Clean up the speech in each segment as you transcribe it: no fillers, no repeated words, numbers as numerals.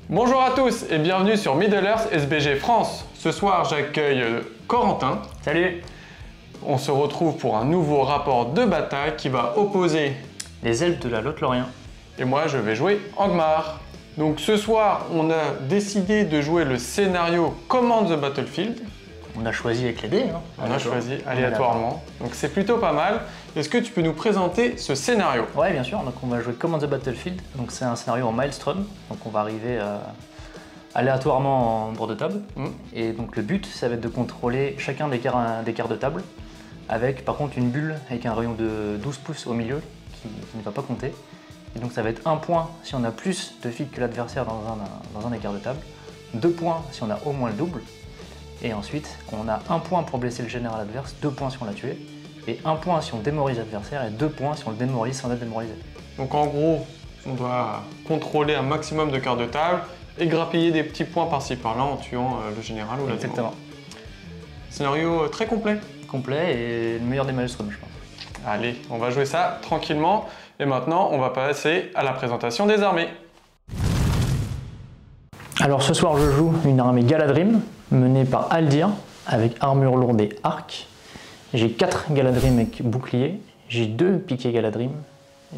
Bonjour à tous et bienvenue sur Middle Earth SBG France. Ce soir, j'accueille Corentin. Salut! On se retrouve pour un nouveau rapport de bataille qui va opposer les elfes de la Lothlórien. Et moi, je vais jouer Angmar. Donc ce soir, on a décidé de jouer le scénario Command the Battlefield. On a choisi avec les dés, hein. On a choisi aléatoirement. Donc c'est plutôt pas mal. Est-ce que tu peux nous présenter ce scénario? Ouais, bien sûr. Donc on va jouer Command the Battlefield. Donc c'est un scénario en Maelstrom. Donc on va arriver aléatoirement en bord de table. Et donc le but, ça va être de contrôler chacun des quarts de table. Avec par contre une bulle avec un rayon de 12 pouces au milieu qui ne va pas compter. Et donc ça va être 1 point si on a plus de figues que l'adversaire dans un écart de table. 2 points si on a au moins le double. Et ensuite, on a 1 point pour blesser le général adverse, 2 points si on l'a tué, et 1 point si on démoralise l'adversaire, et 2 points si on le démoralise sans être démoralisé. Donc en gros, on doit contrôler un maximum de quarts de table et grappiller des petits points par-ci par-là en tuant le général ou la démo. Exactement. Scénario très complet. Complet et le meilleur des Maelstrom, je pense. Allez, on va jouer ça tranquillement. Et maintenant, on va passer à la présentation des armées. Alors ce soir, je joue une armée Galadrim, menée par Haldir, avec armure lourde et arc. J'ai 4 Galadrim avec bouclier, j'ai 2 piquets Galadrim,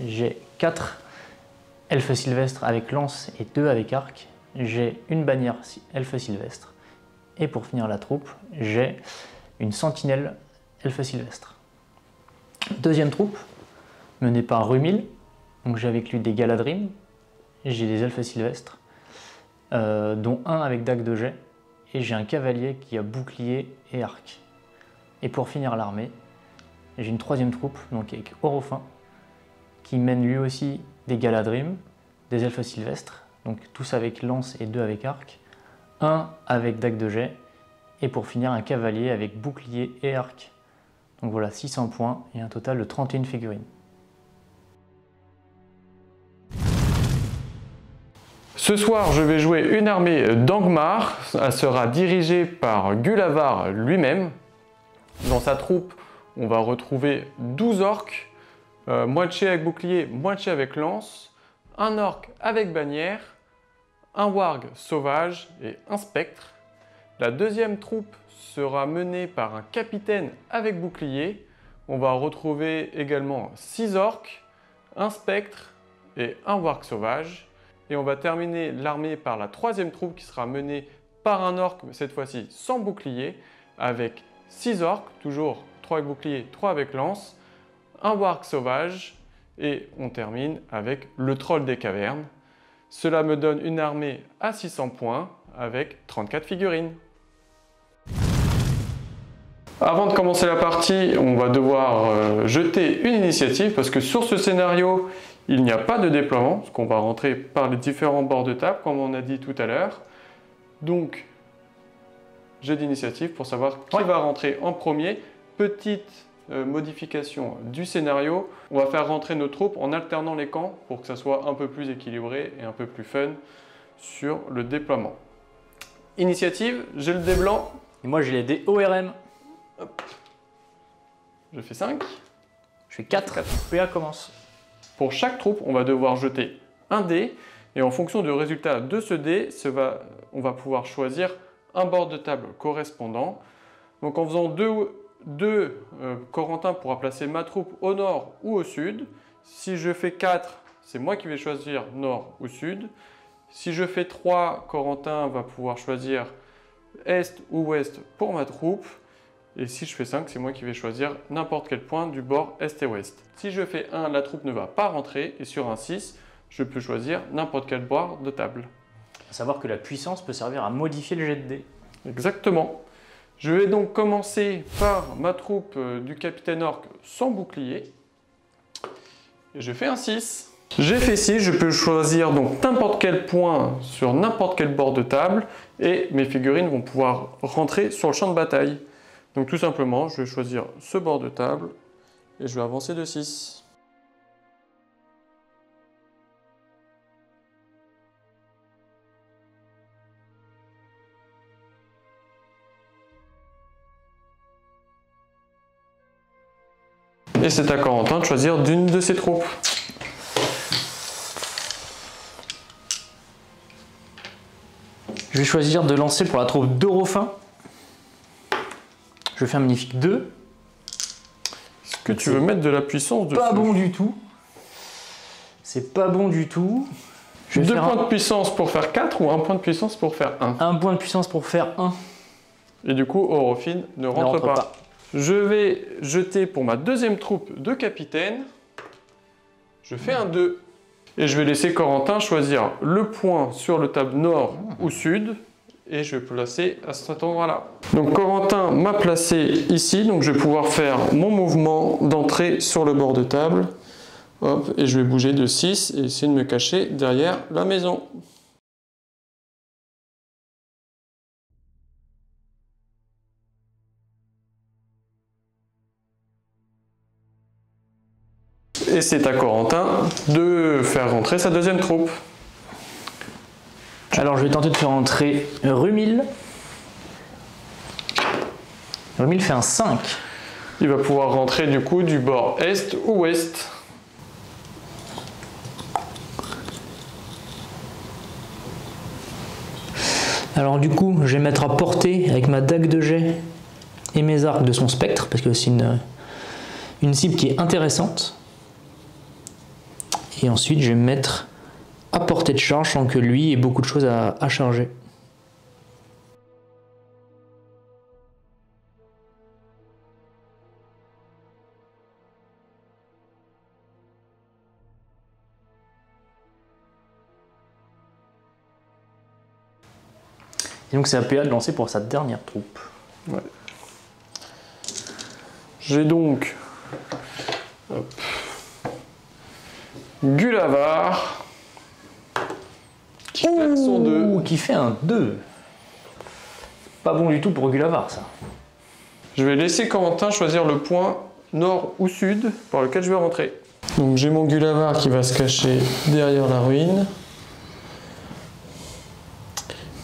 j'ai 4 elfes sylvestres avec lance et 2 avec arc, j'ai une bannière elfe sylvestre, et pour finir la troupe, j'ai une sentinelle elfe sylvestre. Deuxième troupe, menée par Rumil, donc j'ai avec lui des Galadrim, j'ai des elfes sylvestres, dont un avec dague de jet, et j'ai un cavalier qui a bouclier et arc. Et pour finir l'armée, j'ai une troisième troupe, donc avec Orofin, qui mène lui aussi des Galadrim, des elfes sylvestres, donc tous avec lance et 2 avec arc, un avec dague de jet, et pour finir un cavalier avec bouclier et arc. Donc voilà, 600 points et un total de 31 figurines. Ce soir, je vais jouer une armée d'Angmar. Elle sera dirigée par Gulavar lui-même. Dans sa troupe, on va retrouver 12 orques, moitié avec bouclier, moitié avec lance, un orc avec bannière, un warg sauvage et un spectre. La deuxième troupe sera menée par un capitaine avec bouclier. On va retrouver également 6 orques, un spectre et un warg sauvage. Et on va terminer l'armée par la troisième troupe qui sera menée par un orc, cette fois-ci sans bouclier, avec 6 orques, toujours 3 avec bouclier, 3 avec lance, un warg sauvage, et on termine avec le troll des cavernes. Cela me donne une armée à 600 points avec 34 figurines. Avant de commencer la partie, on va devoir jeter une initiative parce que sur ce scénario, il n'y a pas de déploiement, parce qu'on va rentrer par les différents bords de table, comme on a dit tout à l'heure. Donc, jet d'initiative pour savoir qui va rentrer en premier. Petite modification du scénario, on va faire rentrer nos troupes en alternant les camps pour que ça soit un peu plus équilibré et un peu plus fun sur le déploiement. Initiative, j'ai le dé blanc. Et moi j'ai les dés ORM. Hop. Je fais 5. Je fais 4. PA commence. Pour chaque troupe, on va devoir jeter un dé et en fonction du résultat de ce dé, on va pouvoir choisir un bord de table correspondant. Donc en faisant deux, Corentin pourra placer ma troupe au nord ou au sud. Si je fais 4, c'est moi qui vais choisir nord ou sud. Si je fais 3, Corentin va pouvoir choisir est ou ouest pour ma troupe. Et si je fais 5, c'est moi qui vais choisir n'importe quel point du bord est et ouest. Si je fais 1, la troupe ne va pas rentrer. Et sur un 6, je peux choisir n'importe quel bord de table. À savoir que la puissance peut servir à modifier le jet de dés. Exactement. Je vais donc commencer par ma troupe du capitaine orc sans bouclier. Et je fais un 6. J'ai fait 6, je peux choisir donc n'importe quel point sur n'importe quel bord de table. Et mes figurines vont pouvoir rentrer sur le champ de bataille. Donc tout simplement, je vais choisir ce bord de table et je vais avancer de 6. Et c'est à Corentin de choisir d'une de ses troupes. Je vais choisir de lancer pour la troupe de Dauphin. Je fais un magnifique 2. Est-ce que tu veux mettre de la puissance dessus? Pas bon du tout. C'est pas bon du tout. Je vais 2 faire points de puissance pour faire 4 ou 1 point de puissance pour faire 1? 1 point de puissance pour faire 1. Et du coup, Orophine ne rentre pas. Je vais jeter pour ma deuxième troupe de capitaine. Je fais un 2. Et je vais laisser Corentin choisir le point sur le tableau nord ou sud. Et je vais placer à cet endroit-là. Donc Corentin m'a placé ici. Donc je vais pouvoir faire mon mouvement d'entrée sur le bord de table. Hop, et je vais bouger de 6 et essayer de me cacher derrière la maison. Et c'est à Corentin de faire rentrer sa deuxième troupe. Alors je vais tenter de faire entrer Rumil. Rumil fait un 5. Il va pouvoir rentrer du coup du bord est ou ouest. Alors du coup, je vais mettre à portée avec ma dague de jet et mes arcs de son spectre, parce que c'est une cible qui est intéressante. Et ensuite, je vais me mettre à portée de charge sans que lui ait beaucoup de choses à charger. Et donc c'est à PA de lancer pour sa dernière troupe. Ouais. J'ai donc Gulavar qui fait son 2. Qui fait un 2. Pas bon du tout pour Gulavar ça. Je vais laisser Corentin choisir le point nord ou sud par lequel je vais rentrer. Donc j'ai mon Gulavar qui va se cacher derrière la ruine.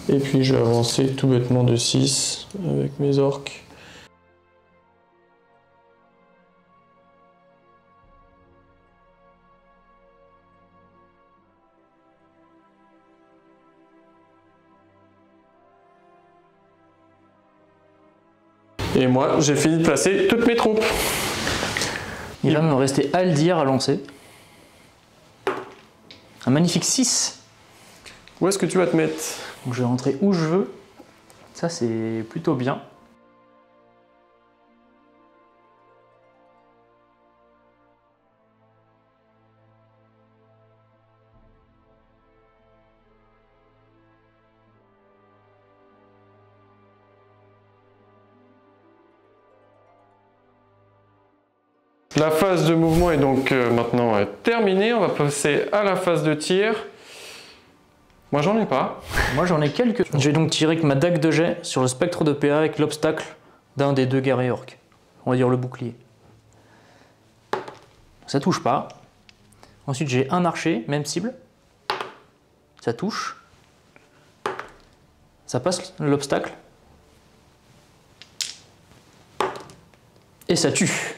Et puis je vais avancer tout bêtement de 6 avec mes orques. Et moi, j'ai fini de placer toutes mes troupes. Il va me rester Aldir à lancer. Un magnifique 6. Où est-ce que tu vas te mettre? Donc je vais rentrer où je veux. Ça c'est plutôt bien. La phase de mouvement est donc maintenant terminée. On va passer à la phase de tir. Moi, j'en ai pas. Moi, j'en ai quelques. Je vais donc tirer avec ma dague de jet sur le spectre de PA avec l'obstacle d'un des deux guerriers orques. On va dire le bouclier. Ça touche pas. Ensuite, j'ai un archer, même cible. Ça touche. Ça passe l'obstacle. Et ça tue.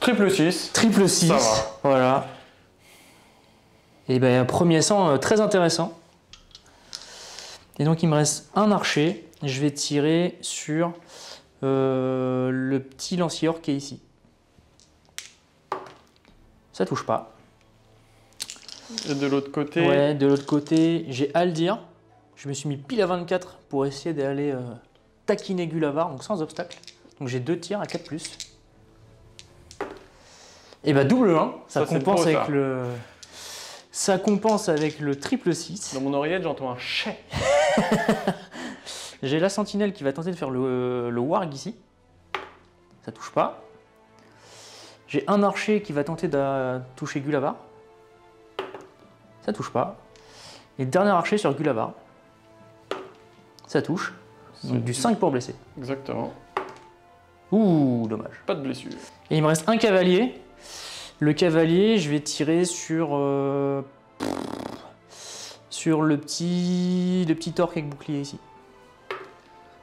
Triple 6. Triple 6. Ça va. Voilà. Et bien, premier sang très intéressant. Et donc, il me reste un archer. Je vais tirer sur le petit lancier-orc qui est ici. Ça touche pas. Et de l'autre côté? Ouais, de l'autre côté, j'ai Aldir. Je me suis mis pile à 24 pour essayer d'aller taquiner Gulavar, donc sans obstacle. Donc j'ai 2 tirs à 4+. Et bah double 1, ça compense avec ça. Ça compense avec le triple 6. Dans mon oreillette, j'entends un chais. J'ai la sentinelle qui va tenter de faire le warg ici. Ça touche pas. J'ai un archer qui va tenter de toucher Gulavar. Ça touche pas. Et dernier archer sur Gulavar. Ça touche. Donc du 5 pour blesser. Exactement. Ouh, dommage. Pas de blessure. Et il me reste un cavalier. Le cavalier, je vais tirer sur le petit orc avec bouclier ici.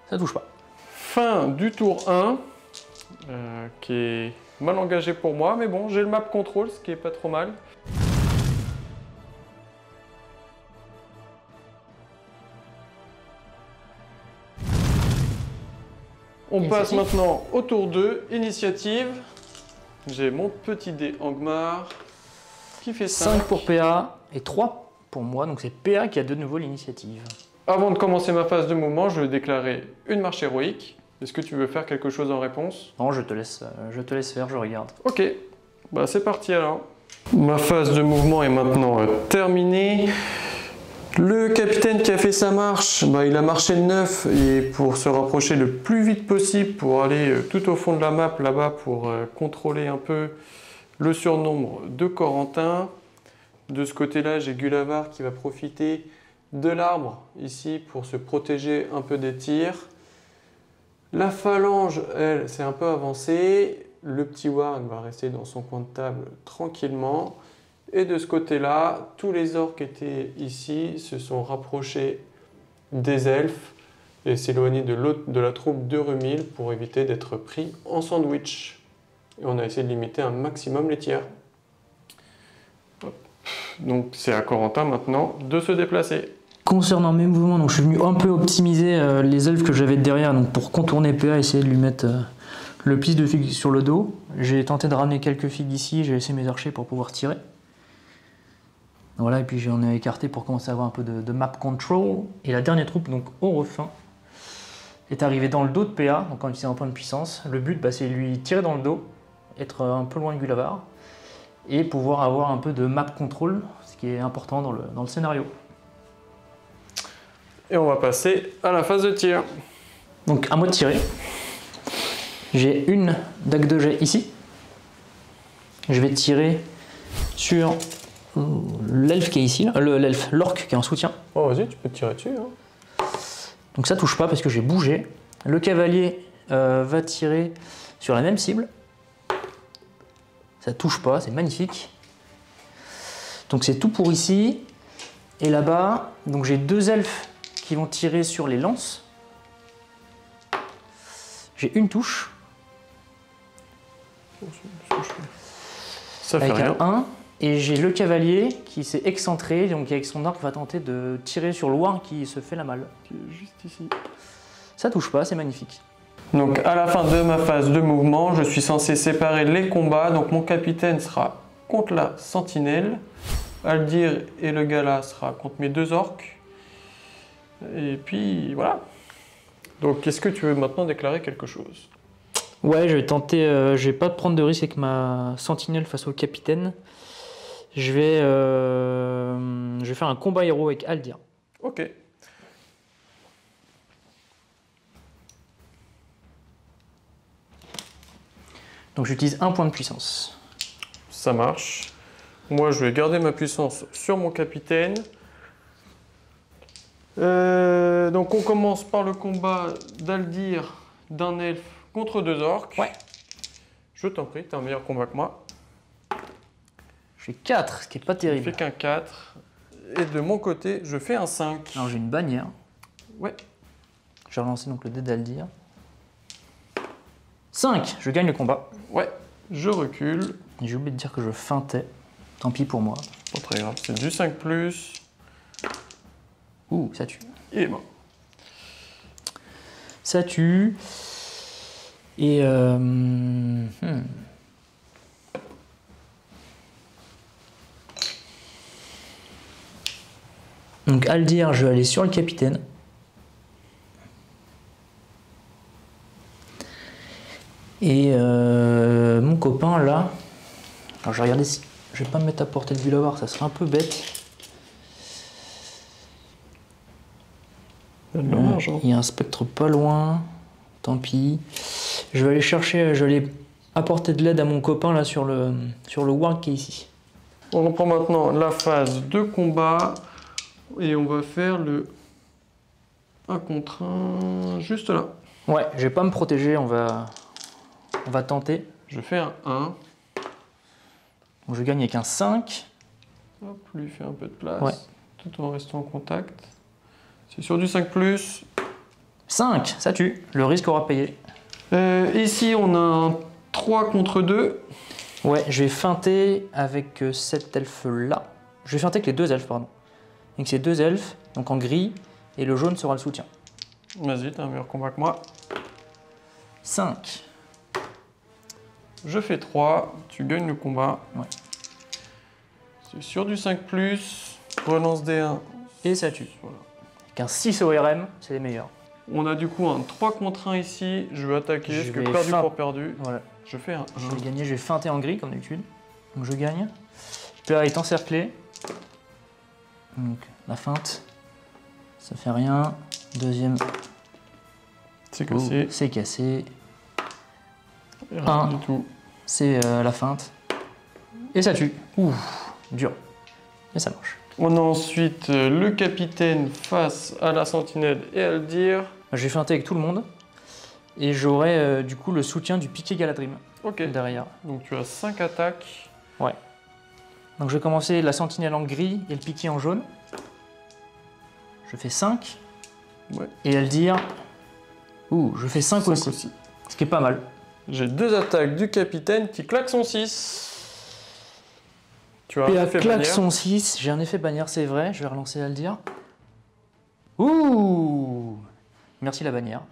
Ça touche pas. Fin du tour 1, qui est mal engagé pour moi, mais bon, j'ai le map control, ce qui est pas trop mal. On passe Initiative. maintenant au tour 2, initiative. J'ai mon petit dé Angmar qui fait 5. 5 pour PA et 3 pour moi, donc c'est PA qui a de nouveau l'initiative. Avant de commencer ma phase de mouvement, je vais déclarer une marche héroïque. Est-ce que tu veux faire quelque chose en réponse? Non, je te laisse faire, je regarde. Ok, bah c'est parti alors. Ma phase de mouvement est maintenant terminée. Le capitaine qui a fait sa marche, bah, il a marché de 9 et pour se rapprocher le plus vite possible pour aller tout au fond de la map là-bas pour contrôler un peu le surnombre de Corentin. De ce côté-là, j'ai Gulavar qui va profiter de l'arbre ici pour se protéger un peu des tirs. La phalange, elle, s'est un peu avancée. Le petit Warg va rester dans son coin de table tranquillement. Et de ce côté-là, tous les orques qui étaient ici se sont rapprochés des elfes et s'éloignés de la troupe de Rumil pour éviter d'être pris en sandwich. Et on a essayé de limiter un maximum les tirs. Hop. Donc c'est à Corentin maintenant de se déplacer. Concernant mes mouvements, donc je suis venu un peu optimiser les elfes que j'avais derrière, donc pour contourner PA, essayer de lui mettre le plis de figue sur le dos. J'ai tenté de ramener quelques figues ici, j'ai laissé mes archers pour pouvoir tirer. Voilà, et puis j'en ai écarté pour commencer à avoir un peu de map control. Et la dernière troupe, donc au refin, est arrivée dans le dos de PA, donc en utilisant un point de puissance. Le but, bah, c'est lui tirer dans le dos, être un peu loin de Gulavar, et pouvoir avoir un peu de map control, ce qui est important dans le scénario. Et on va passer à la phase de tir. Donc à moi de tirer. J'ai une dague de jet ici. Je vais tirer sur l'elfe qui est ici, l'orque qui est en soutien. Oh vas-y, tu peux te tirer dessus. Hein. Donc ça touche pas parce que j'ai bougé. Le cavalier va tirer sur la même cible. Ça touche pas, c'est magnifique. Donc c'est tout pour ici. Et là-bas, donc j'ai deux elfes qui vont tirer sur les lances. J'ai une touche. Ça fait avec rien. un 1. Et j'ai le cavalier qui s'est excentré, donc avec son arc va tenter de tirer sur le Warg qui se fait la malle. Qui est juste ici. Ça touche pas, c'est magnifique. Donc à la fin de ma phase de mouvement, je suis censé séparer les combats. Donc mon capitaine sera contre la sentinelle. Aldir et le gala sera contre mes deux orques. Et puis voilà. Donc est-ce que tu veux maintenant déclarer quelque chose? Ouais, je vais tenter, je vais pas prendre de risque avec ma sentinelle face au capitaine. Je vais faire un combat héros avec Aldir. Ok. Donc j'utilise un point de puissance. Ça marche. Moi, je vais garder ma puissance sur mon capitaine. Donc on commence par le combat d'Aldir d'un elfe contre deux orques. Ouais. Je t'en prie, t'as un meilleur combat que moi. Je fais 4, ce qui est pas Je terrible. fais qu'un 4. Et de mon côté, je fais un 5. Alors j'ai une bannière. Ouais. Je vais relancer donc le dé d'Aldir. 5, je gagne le combat. Ouais. Je recule. Et j'ai oublié de dire que je feintais. Tant pis pour moi. Pas très grave, c'est du 5+. Ouh, ça tue. Il est mort. Ça tue. Et donc Aldir, je vais aller sur le capitaine. Et mon copain là. Alors je vais regarder si. Je vais pas me mettre à portée de Gulavar, ça serait un peu bête. Il y a un spectre pas loin. Tant pis. Je vais aller chercher, je vais aller apporter de l'aide à mon copain là sur le Warg qui est ici. On reprend maintenant la phase de combat. Et on va faire le 1 contre 1 juste là. Ouais, je vais pas me protéger, on va tenter. Je fais un 1. Donc je gagne avec un 5. Hop, lui fait un peu de place. Ouais. Tout en restant en contact. C'est sur du 5+. 5, ça tue. Le risque aura payé. Ici, on a un 3 contre 2. Ouais, je vais feinter avec cet elfe-là. Je vais feinter avec les deux elfes, pardon. Donc ces deux elfes, donc en gris, et le jaune sera le soutien. Vas-y, t'as un meilleur combat que moi. 5. Je fais 3, tu gagnes le combat. Ouais. C'est sur du 5+, relance des 1. Et ça tue. Voilà. Avec un 6 ORM, c'est les meilleurs. On a du coup un 3 contre 1 ici. Je vais attaquer, parce que perdu pour perdu. Voilà. Je fais un Je vais gagner, je vais feinter en gris comme d'habitude. Donc je gagne. PA est encerclé. Donc la feinte, ça fait rien. Deuxième, c'est cassé. C'est cassé. Et rien du tout. C'est la feinte. Et ça tue. Ouh, dur. Et ça marche. On a ensuite le capitaine face à la sentinelle et Aldir. Je vais feinter avec tout le monde. Et j'aurai du coup le soutien du piqué Galadrim. Ok. Derrière. Donc tu as 5 attaques. Ouais. Donc je vais commencer la sentinelle en gris et le piqué en jaune. Je fais 5. Ouais. Et Aldir. Ouh, je fais 5 aussi. Ce qui est pas mal. J'ai 2 attaques du capitaine qui claque son 6. Tu as un effet claque bannière. son 6, j'ai un effet bannière, c'est vrai, je vais relancer Aldir. Ouh! Merci la bannière.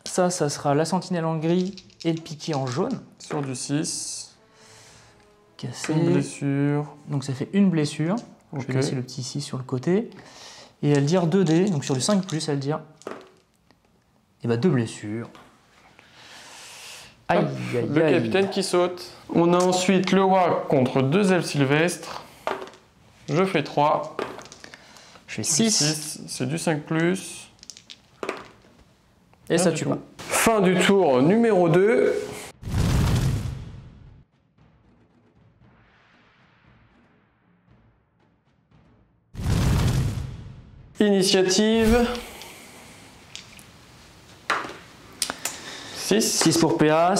Ça sera la sentinelle en gris et le piqué en jaune. Sur du 6. Cassé. Une blessure. Donc ça fait une blessure. Okay. Je vais laisser le petit 6 sur le côté. Et Aldir 2D, donc sur du 5+, Aldir. Et bah 2 blessures. Aïe, aïe, le aïe. capitaine qui saute. On a ensuite le Warg contre 2 elfes sylvestres. Je fais 3. Je fais 6. C'est du 5+. Et ça tue pas. Fin du tour numéro 2. Initiative. 6. 6 pour PA.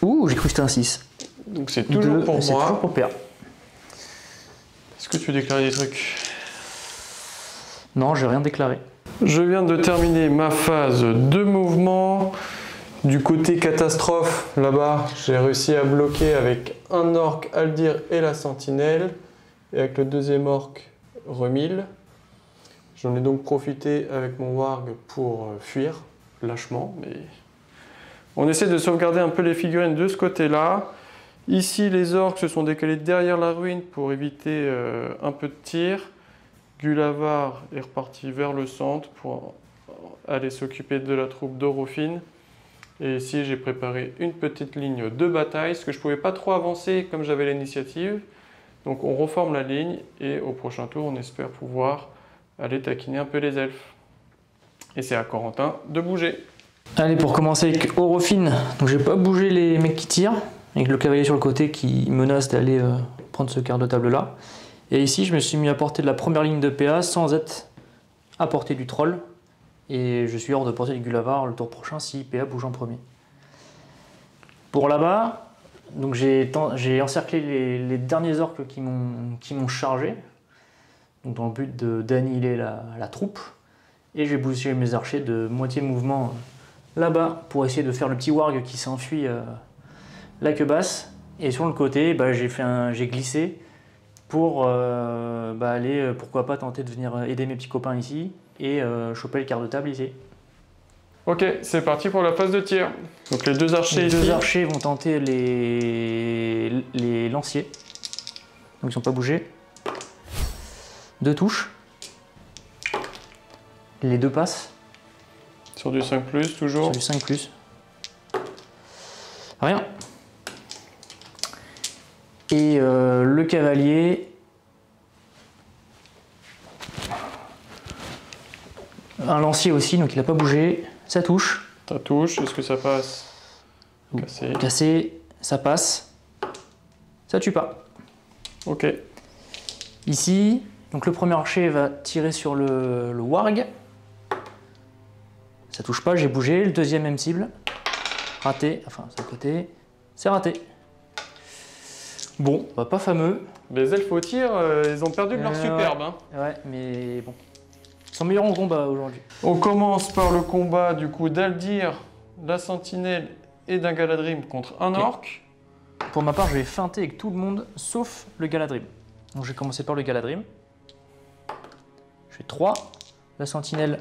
Ouh, j'ai cru que c'était un 6. Donc c'est toujours pour moi. C'est toujours pour PA. Est-ce que tu veux déclarer des trucs? Non, j'ai rien déclaré. Je viens de terminer ma phase de mouvement. Du côté catastrophe, là-bas, j'ai réussi à bloquer avec un orc, Aldir et la sentinelle. Et avec le deuxième orc, Remil. J'en ai donc profité avec mon warg pour fuir, lâchement. Mais on essaie de sauvegarder un peu les figurines de ce côté-là. Ici, les orcs se sont décalés derrière la ruine pour éviter un peu de tir. Gulavar est reparti vers le centre pour aller s'occuper de la troupe d'Orofin. Et ici, j'ai préparé une petite ligne de bataille, ce que je ne pouvais pas trop avancer comme j'avais l'initiative. Donc on reforme la ligne et au prochain tour, on espère pouvoir aller taquiner un peu les elfes. Et c'est à Corentin de bouger. Allez, pour commencer avec Orofin, donc j'ai pas bougé les mecs qui tirent, avec le cavalier sur le côté qui menace d'aller prendre ce quart de table là. Et ici, je me suis mis à portée de la première ligne de PA sans être à portée du troll. Et je suis hors de portée du Gulavar le tour prochain si PA bouge en premier. Pour là-bas, donc j'ai encerclé les derniers orques qui m'ont chargé, donc dans le but d'annihiler la troupe. Et j'ai bougé mes archers de moitié mouvement là-bas pour essayer de faire le petit warg qui s'enfuit la queue basse. Et sur le côté, bah, j'ai glissé pour aller, pourquoi pas, tenter de venir aider mes petits copains ici et choper le quart de table ici. Ok, c'est parti pour la phase de tir. Donc les deux archers ici. Les deux archers vont tenter les lanciers. Donc ils sont pas bougés. 2 touches. Les 2 passent. Sur du 5+, toujours. Sur du 5+. Rien. Et le cavalier. Un lancier aussi, donc il n'a pas bougé. Ça touche. Ça touche, est-ce que ça passe? Cassé. Cassé, ça passe. Ça tue pas. Ok. Ici, donc le premier archer va tirer sur le warg. Ça touche pas, j'ai bougé. Le deuxième, même cible. Raté, enfin c'est à côté. C'est raté. Bon, bah, pas fameux. Les elfes au tir, ils ont perdu de leur superbe. Ouais, hein. ouais, mais bon. Ils sont meilleurs en combat aujourd'hui. On commence par le combat du coup d'Aldir, la sentinelle et d'un Galadrim contre un orc. Pour ma part, je vais feinter avec tout le monde sauf le Galadrim. Donc je vais commencer par le Galadrim. Je fais 3. La sentinelle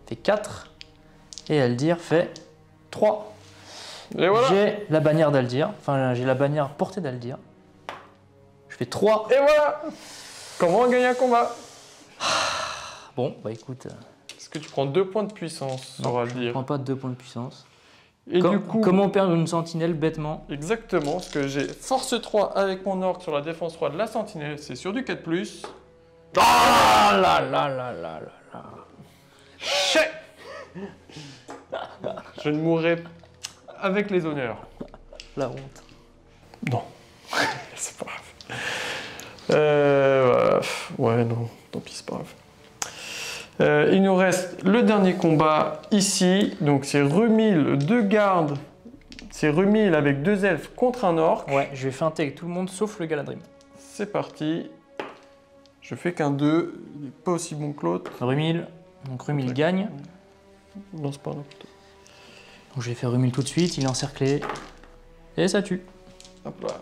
fait 4. Et Aldir fait 3. Et voilà. J'ai la bannière d'Aldir. Enfin, j'ai la bannière portée d'Aldir. Je fais 3. Et voilà. Comment gagner un combat? Bon, bah écoute. Est-ce que tu prends 2 points de puissance, on va Je ne dire. prends pas 2 points de puissance. Et du coup, Comment perdre une sentinelle bêtement? exactement, parce que j'ai force 3 avec mon orc sur la défense 3 de la sentinelle, c'est sur du 4+. Ah là là là là là là. Chais. Je ne mourrai avec les honneurs. La honte. Non, c'est pas grave. Ouais, non, tant pis, c'est pas grave. Il nous reste le dernier combat ici. Donc c'est Rumil, 2 gardes. C'est Rumil avec 2 elfes contre un orc. Ouais, je vais feinter avec tout le monde sauf le Galadrim. C'est parti. Je fais qu'un 2. Il n'est pas aussi bon que l'autre. Rumil. Donc Rumil gagne. Lance par là plutôt. Donc je vais faire Rumil tout de suite, il est encerclé. Et ça tue. Hop là.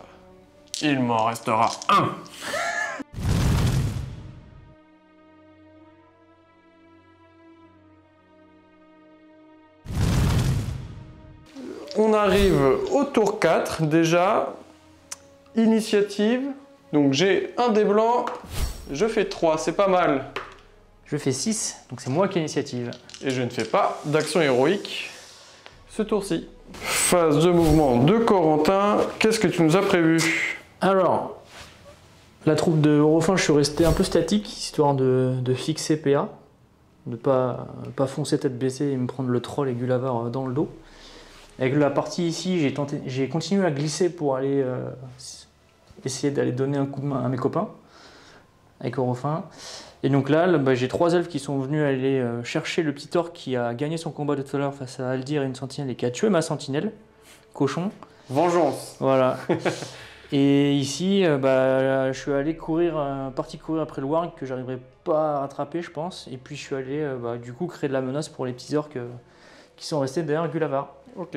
Il m'en restera un. On arrive au tour 4 déjà. Initiative. Donc j'ai un des blancs, je fais 3, c'est pas mal. Je fais 6, donc c'est moi qui ai l'initiative. Et je ne fais pas d'action héroïque ce tour-ci. Phase de mouvement de Corentin, qu'est-ce que tu nous as prévu? Alors, la troupe de Eurofin, je suis resté un peu statique, histoire de fixer PA. De pas foncer tête baissée et me prendre le troll et Gulavar dans le dos. Avec la partie ici, j'ai continué à glisser pour aller essayer d'aller donner un coup de main à mes copains avec Eurofin. Et donc là, bah, j'ai 3 elfes qui sont venus aller chercher le petit orc qui a gagné son combat de tout à l'heure face à Aldir et une sentinelle et qui a tué ma sentinelle, cochon. Vengeance. Voilà. Et ici, bah, je suis allé parti courir après le warg que j'arriverai pas à rattraper, je pense. Et puis je suis allé bah, du coup créer de la menace pour les petits orcs qui sont restés derrière Gulavar. Ok,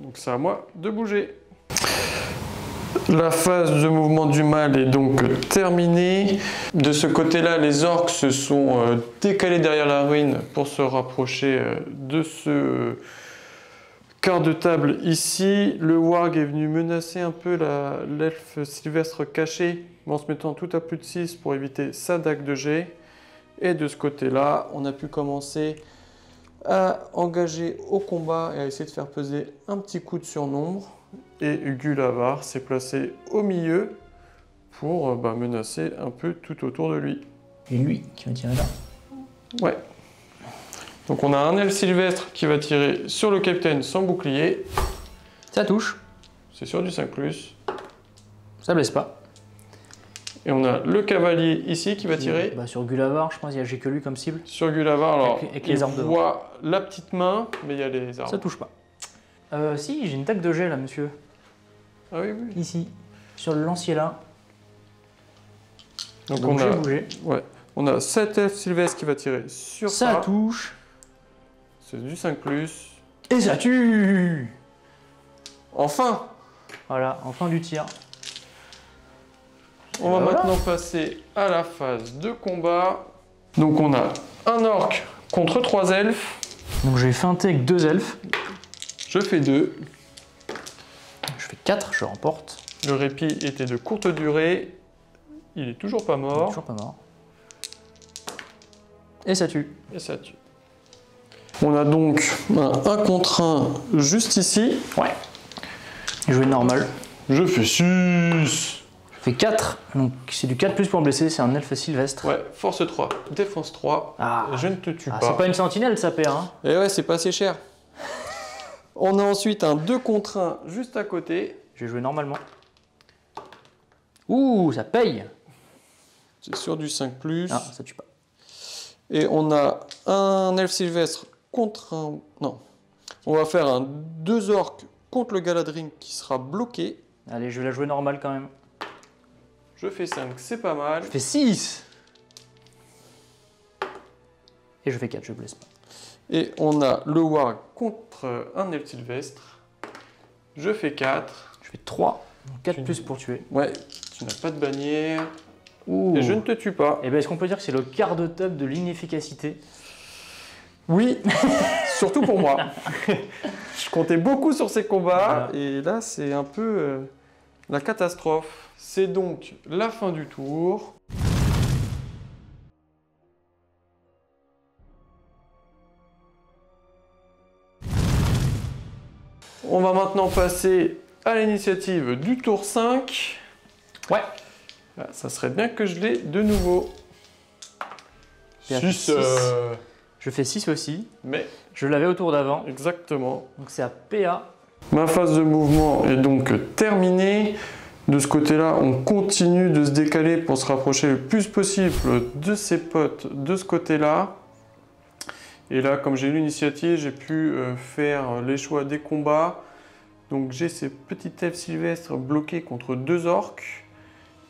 donc c'est à moi de bouger. La phase de mouvement du mal est donc terminée. De ce côté-là, les orques se sont décalés derrière la ruine pour se rapprocher de ce quart de table ici. Le warg est venu menacer un peu l'elfe sylvestre caché en se mettant tout à plus de 6 pour éviter sa dague de jet. Et de ce côté-là, on a pu commencer à engager au combat et à essayer de faire peser un petit coup de surnombre. Et Gulavar s'est placé au milieu pour menacer un peu tout autour de lui. Et lui qui va tirer là. Ouais. Donc on a un elfe sylvestre qui va tirer sur le capitaine sans bouclier. Ça touche. C'est sur du 5+. Ça blesse pas. Et on a le cavalier ici qui va tirer. Bah, sur Gulavar, je pense qu'il n'y a j'ai que lui comme cible. Sur Gulavar, alors avec les armes il devant. voit la petite main, mais il y a les armes. Ça touche pas. Si, j'ai une dague de jet là, monsieur. Ah oui, oui. Ici, sur le lancier là. Donc Donc on a, bougé. ouais, on a 7 elfes sylvestres qui va tirer sur Ça ça. touche. C'est du 5+. Et ça tue. Enfin, Voilà, en fin du tir. on va voilà. maintenant passer à la phase de combat. Donc on a un orc contre 3 elfes. Donc je vais feinter avec 2 elfes. Je fais 2. Je fais 4, je remporte. Le répit était de courte durée. Il est toujours pas Il est mort. toujours pas mort. Et ça tue. Et ça tue. On a donc un 1 contre 1 juste ici. Ouais. Jouer normal. Je fais 6. Je fais 4. Donc c'est du 4+ pour me blesser, c'est un elfe sylvestre. Ouais, force 3, défense 3. Ah. Je ne te tue Ah, pas. c'est pas une sentinelle ça perd hein. Et ouais, c'est pas assez cher. On a ensuite un 2 contre 1 juste à côté. Je vais jouer normalement. Ouh, ça paye. C'est sur du 5+. Ah, ça tue pas. Et on a un elfe sylvestre contre un... Non. On va faire un 2 orques contre le Galadrim qui sera bloqué. Allez, je vais la jouer normale quand même. Je fais 5, c'est pas mal. Je fais 6. Et je fais 4, je blesse pas. Et on a le warg contre un elfe sylvestre. Je fais 4. Je fais 3. 4+ pour tuer. Ouais, tu n'as pas de bannière. Ouh. Et je ne te tue pas. Et ben est-ce qu'on peut dire que c'est le quart de table de l'inefficacité? Oui, surtout pour moi. Je comptais beaucoup sur ces combats et là c'est un peu la catastrophe. C'est donc la fin du tour. On va maintenant passer à l'initiative du tour 5. Ouais. Ah, ça serait bien que je l'ai de nouveau. 6. Je fais 6 aussi. Mais je l'avais au tour d'avant. Exactement. Donc c'est à PA. Ma phase de mouvement est donc terminée. De ce côté-là, on continue de se décaler pour se rapprocher le plus possible de ses potes de ce côté-là. Et là, comme j'ai eu l'initiative, j'ai pu faire les choix des combats. Donc j'ai ces petits elfes sylvestres bloqués contre 2 orques.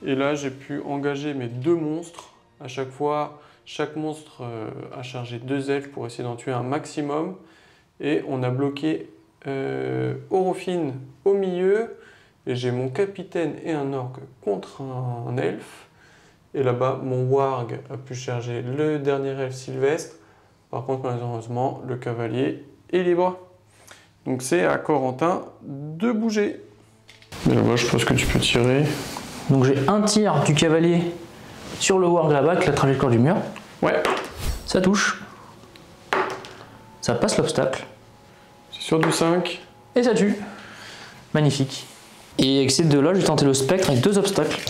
Et là, j'ai pu engager mes 2 monstres. À chaque fois, chaque monstre a chargé 2 elfes pour essayer d'en tuer un maximum. Et on a bloqué Orofine au milieu. Et j'ai mon capitaine et un orc contre un elfe. Et là-bas, mon warg a pu charger le dernier elfe sylvestre. Par contre, malheureusement, le cavalier est libre. Donc c'est à Corentin de bouger. Mais là-bas, je pense que tu peux tirer. Donc j'ai un tir du cavalier sur le warg là-bas avec la trajectoire du mur. Ouais. Ça touche. Ça passe l'obstacle. C'est sur du 5. Et ça tue. Magnifique. Et avec ces deux-là, j'ai tenté le spectre avec 2 obstacles.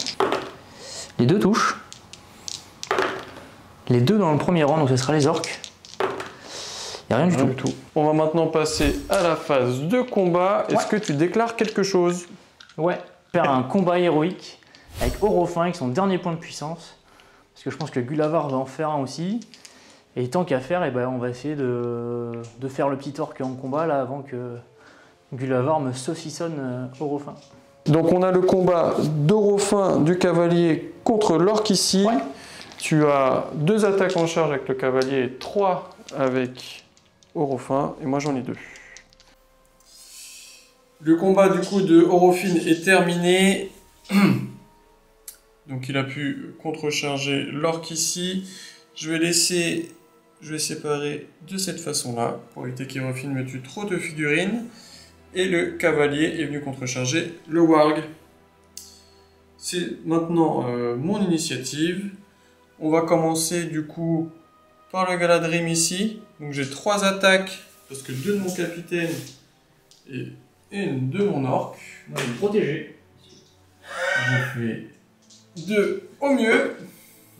Les 2 touchent. Les 2 dans le premier rang, donc ce sera les orques. Il n'y a rien du tout. On va maintenant passer à la phase de combat. Est-ce que tu déclares quelque chose? Ouais. Faire un combat héroïque avec Orofin avec son dernier point de puissance. Parce que je pense que Gulavar va en faire un aussi. Et tant qu'à faire, eh ben, on va essayer de faire le petit orc en combat là avant que Gulavar me saucissonne Orofin. Donc on a le combat d'Orofin du cavalier contre l'orc ici. Ouais. Tu as 2 attaques en charge avec le cavalier et 3 avec Orofin. Et moi j'en ai 2. Le combat du coup de Orofine est terminé. Donc il a pu contrecharger l'orc ici. Je vais séparer de cette façon-là pour éviter qu'Orofine me tue trop de figurines. Et le cavalier est venu contrecharger le warg. C'est maintenant mon initiative. On va commencer du coup par le Galadrim ici. Donc j'ai 3 attaques parce que 2 de mon capitaine et une de mon orc. Moi je vais me protéger. Je fais 2 au mieux.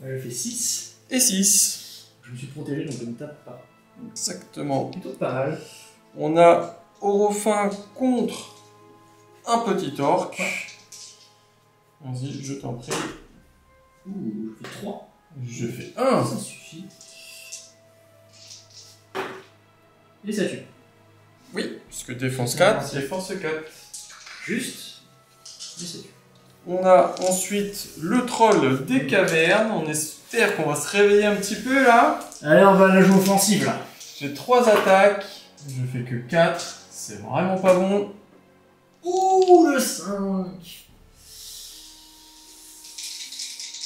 Moi je fais 6. Et 6. Je me suis protégé donc je ne tape pas. Exactement. Plutôt pas mal. On a Orofin contre un petit orc. Ouais. Vas-y, je t'en prie. Ouh, je fais 3. Je fais 1. Ça suffit. Et ça tue. Oui, puisque défense 4, défense 4. Juste. Et ça tue. On a ensuite le troll des cavernes. On espère qu'on va se réveiller un petit peu là. Allez, on va à la jouer offensive là. J'ai 3 attaques. Je fais que 4. C'est vraiment pas bon. Ouh, le 5.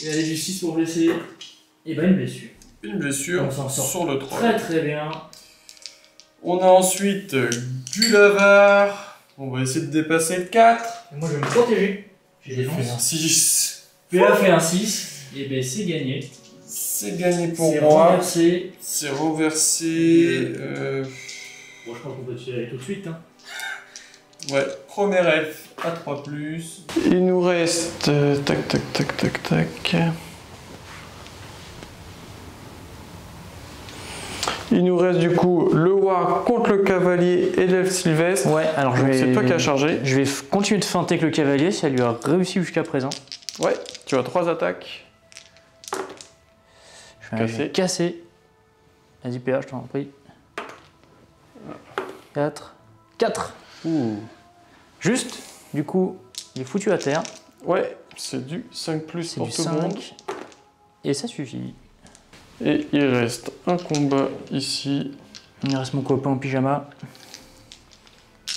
Et allez, du 6 pour blesser. Et bah, une blessure. Une blessure On s'en sort sur le troll. Très très bien. On a ensuite Gulavar. On va essayer de dépasser le 4. Et moi, je vais me protéger. J'ai J'ai défense. fait un 6. PA fait un 6. Et ben, c'est gagné. C'est gagné pour C'est moi. renversé. C'est renversé. Bon, je crois qu'on peut tirer tout de suite. Hein. Ouais, premier elfe à 3+. Il nous reste... tac, tac, tac, tac, tac. Il nous reste du coup le warg contre le cavalier et l'elfe sylvestre. Ouais, alors je vais... C'est toi qui as chargé. Je vais continuer de feinter avec le cavalier, ça lui a réussi jusqu'à présent. Ouais, tu as 3 attaques. Je vais casser. Vas-y PA, je t'en prie. 4. 4. Ouh. Juste, du coup, il est foutu à terre. Ouais, c'est du 5+ pour tout le monde. Et ça suffit. Et il reste un combat ici. Il reste mon copain en pyjama.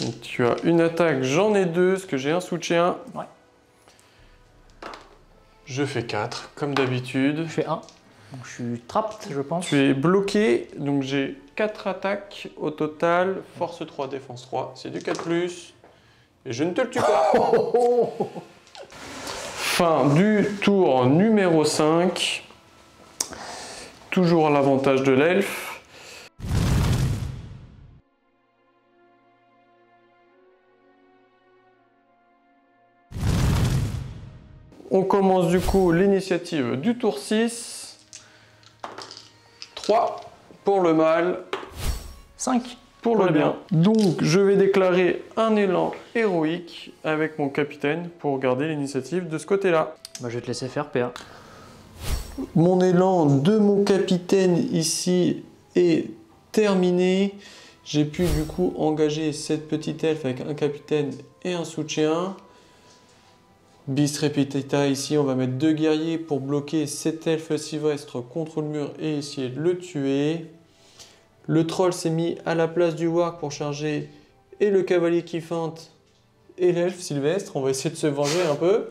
Donc tu as une attaque, j'en ai 2, parce que j'ai un soutien. Ouais. Je fais 4, comme d'habitude. Je fais 1. Donc, je suis trapped, je pense. Tu es bloqué, donc j'ai 4 attaques au total, force 3, défense 3, c'est du 4+, et je ne te le tue pas. Fin du tour numéro 5, toujours l'avantage de l'elfe. On commence du coup l'initiative du tour 6. 3 pour le mal, 5 pour le bien. Donc je vais déclarer un élan héroïque avec mon capitaine pour garder l'initiative de ce côté-là. Bah, je vais te laisser faire, PA. Mon élan de mon capitaine ici est terminé. J'ai pu du coup engager cette petite elfe avec un capitaine et un soutien. Bis repetita ici, on va mettre 2 guerriers pour bloquer cet elfe sylvestre contre le mur et essayer de le tuer. Le troll s'est mis à la place du warg pour charger et le cavalier qui feinte et l'elfe sylvestre. On va essayer de se venger un peu.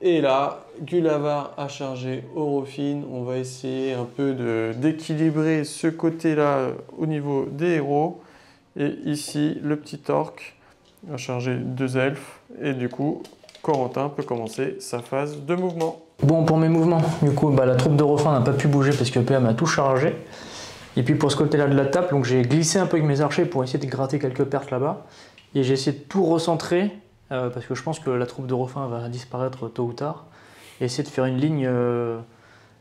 Et là, Gulavar a chargé Orofin. On va essayer un peu d'équilibrer ce côté-là au niveau des héros. Et ici, le petit orc a chargé 2 elfes. Et du coup, Corentin peut commencer sa phase de mouvement. Bon, pour mes mouvements, du coup, la troupe de Refin n'a pas pu bouger parce que PA m'a tout chargé. Et puis pour ce côté-là de la table, donc j'ai glissé un peu avec mes archers pour essayer de gratter quelques pertes là-bas. Et j'ai essayé de tout recentrer, parce que je pense que la troupe de Refin va disparaître tôt ou tard. Et essayer de faire une ligne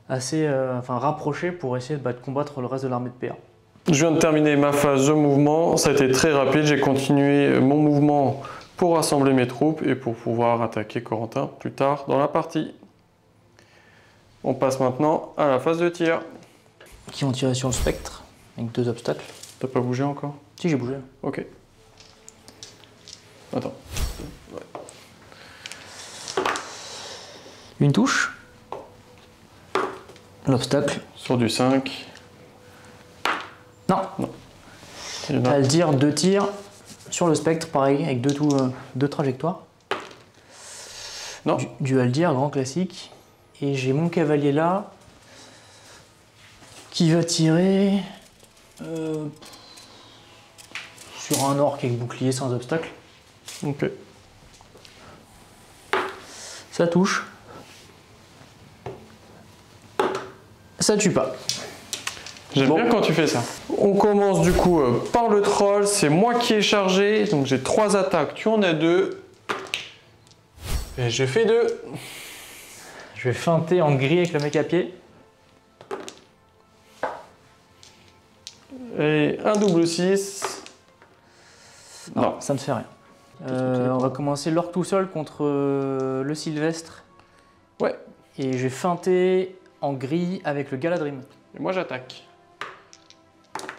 assez rapprochée pour essayer de combattre le reste de l'armée de PA. Je viens de terminer ma phase de mouvement, ça a été très rapide, j'ai continué mon mouvement pour rassembler mes troupes et pour pouvoir attaquer Corentin plus tard dans la partie. On passe maintenant à la phase de tir. Qui vont tirer sur le spectre, avec 2 obstacles. T'as pas bougé encore? Si, j'ai bougé. Ok. Attends. Ouais. Une touche. L'obstacle. Sur du 5. Non. Non. Il y en a. Elle tire 2 tirs sur le spectre, pareil, avec 2 trajectoires. Non. Du Haldir, grand classique. Et j'ai mon cavalier là, qui va tirer sur un orc avec bouclier sans obstacle. Ok. Ça touche. Ça tue pas. J'aime bien quand tu fais ça. On commence du coup par le troll, c'est moi qui ai chargé, donc j'ai 3 attaques, tu en as 2. Et je fais 2. Je vais feinter en gris avec le mec à pied. Et un double 6. Non, ça ne fait rien. On va commencer l'orc tout seul contre le Sylvestre. Ouais. Et je vais feinter en gris avec le Galadrim. Et moi j'attaque.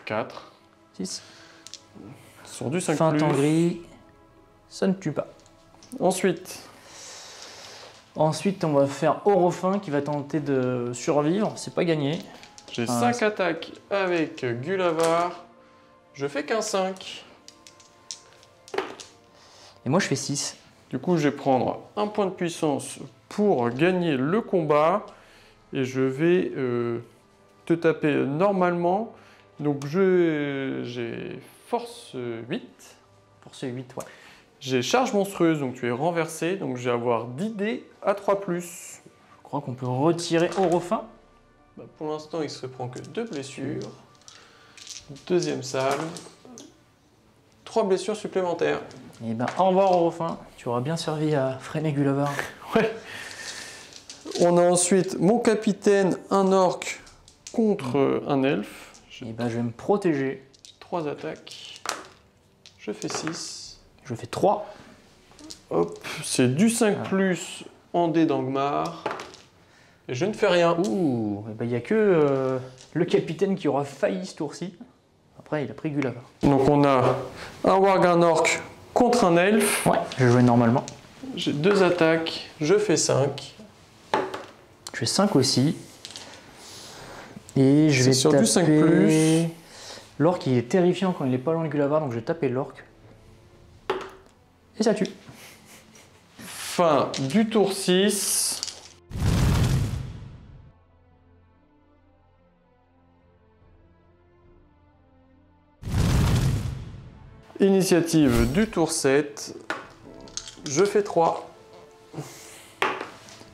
4. 6. Sur du 5+. Feinte en gris. Ça ne tue pas. Ensuite, on va faire Orofin qui va tenter de survivre. C'est pas gagné. j'ai 5 attaques avec Gulavar. Je fais qu'un 5. Et moi je fais 6. Du coup, je vais prendre un point de puissance pour gagner le combat. Et je vais te taper normalement. Donc j'ai force 8. Force 8, ouais. J'ai charge monstrueuse, donc tu es renversé. Donc je vais avoir 10 dés à 3+. Je crois qu'on peut retirer Orofin. Bah, pour l'instant, il se prend que 2 blessures. Deuxième salve. 3 blessures supplémentaires. Et ben au revoir Orofin. Tu auras bien servi à freiner Gulavar. Ouais. On a ensuite mon capitaine, un orc contre un elfe. Et ben je vais me protéger. 3 attaques. Je fais 6. Je fais 3. Hop, c'est du 5+ en dés d'Angmar. Et je ne fais rien. Ouh, et ben il n'y a que le capitaine qui aura failli ce tour-ci. Après, il a pris Gulavar. Donc on a un warg, un orc contre un elfe. Ouais, je vais jouer normalement. J'ai 2 attaques. Je fais 5. Je fais 5 aussi. Et je vais sur taper... du 5+. L'orc, il est terrifiant quand il est pas loin de Gulavar, donc je vais taper l'orc. Et ça tue. Fin du tour 6. Initiative du tour 7. Je fais 3.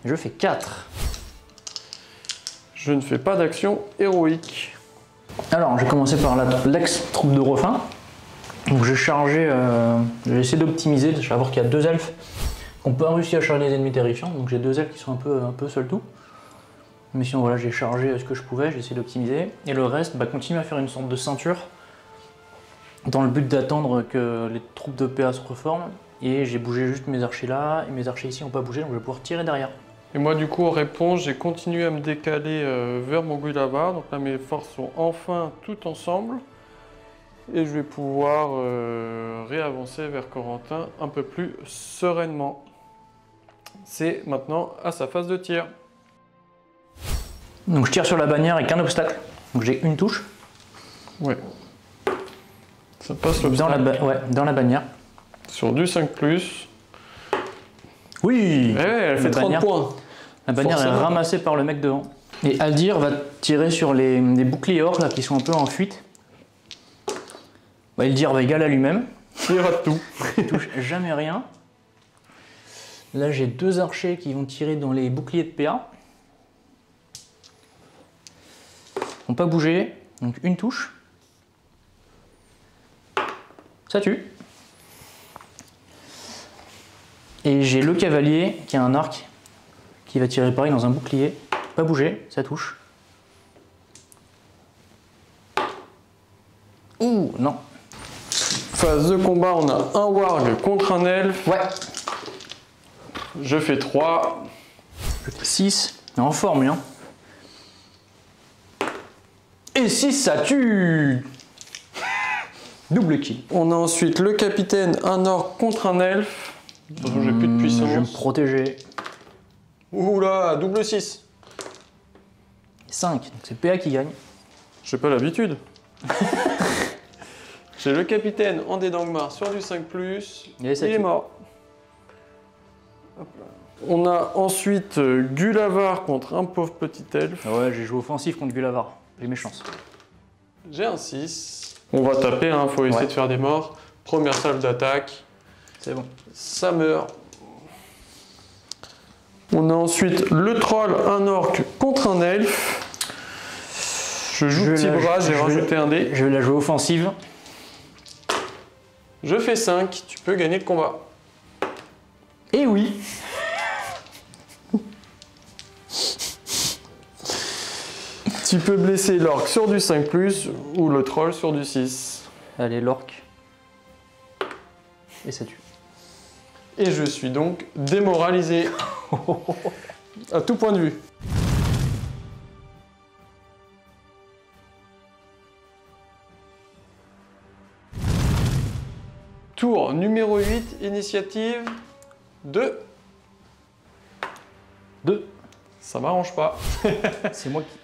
Je fais 4. Je ne fais pas d'action héroïque. Alors, j'ai commencé par l'ex-troupe de refin. Donc j'ai chargé, j'ai essayé d'optimiser, je vais voir qu'il y a 2 elfes qui n'ont pas réussi à charger les ennemis terrifiants, donc j'ai 2 elfes qui sont un peu seul tout. Mais sinon voilà, j'ai chargé ce que je pouvais, j'ai essayé d'optimiser. Et le reste, continuer à faire une sorte de ceinture dans le but d'attendre que les troupes de PA se reforment. Et j'ai bougé juste mes archers là, et mes archers ici n'ont pas bougé, donc je vais pouvoir tirer derrière. Et moi du coup en réponse, j'ai continué à me décaler vers mon Gulava. Donc là mes forces sont enfin toutes ensemble. Et je vais pouvoir réavancer vers Corentin un peu plus sereinement. C'est maintenant à sa phase de tir. Donc je tire sur la bannière avec un obstacle. Donc j'ai une touche. Ouais. Ça passe dans la bannière. Sur du 5+. Oui, elle fait 30 points. La bannière est ramassée par le mec devant. Et Aldir va tirer sur les boucliers orques là, qui sont un peu en fuite. Aldir va égaler à lui-même. Il rate tout. Il touche jamais rien. Là j'ai 2 archers qui vont tirer dans les boucliers de PA. Ils n'ont pas bougé, donc une touche. Ça tue. Et j'ai le cavalier qui a un arc qui va tirer pareil dans un bouclier. Pas bouger, ça touche. Ouh, non. Phase de combat, on a un warg contre un elfe. Ouais. Je fais 3. 6. En forme, lui. Hein. Et 6, ça tue. Double kill. On a ensuite le capitaine, un orc contre un elfe. De toute façon, j'ai plus de puissance. Je vais me protéger. Oula, double 6. 5, donc c'est PA qui gagne. J'ai pas l'habitude. J'ai le capitaine en dés d'Angmar sur du 5+. Il est mort. Hop là. On a ensuite Gulavar contre un pauvre petit elfe. Ouais, j'ai joué offensif contre Gulavar. J'ai mes chances. J'ai un 6. On va taper, hein, faut essayer de faire des morts. Première salve d'attaque. C'est bon. Ça meurt. On a ensuite le troll, un orc contre un elfe. Je joue petit bras, j'ai rajouté un dé. Je vais la jouer offensive. Je fais 5, tu peux gagner le combat. Et oui. Tu peux blesser l'orc sur du 5+, ou le troll sur du 6. Allez, l'orc. Et ça tue. Et je suis donc démoralisé. À tout point de vue. Tour numéro 8, initiative 2. 2. Ça m'arrange pas.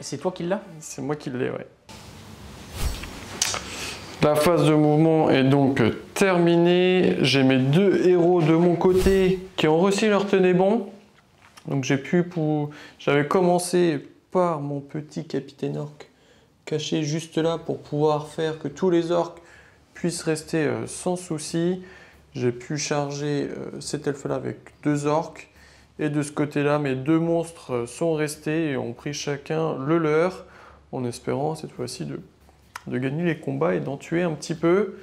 C'est toi qui l'as? C'est moi qui l'ai, ouais. La phase de mouvement est donc terminée. J'ai mes 2 héros de mon côté qui ont reçu leur tenez bon. Donc j'avais commencé par mon petit capitaine orc caché juste là pour pouvoir faire que tous les orcs puissent rester sans souci. J'ai pu charger cet elfe là avec 2 orcs. Et de ce côté-là, mes 2 monstres sont restés et ont pris chacun le leur, en espérant cette fois-ci de gagner les combats et d'en tuer un petit peu.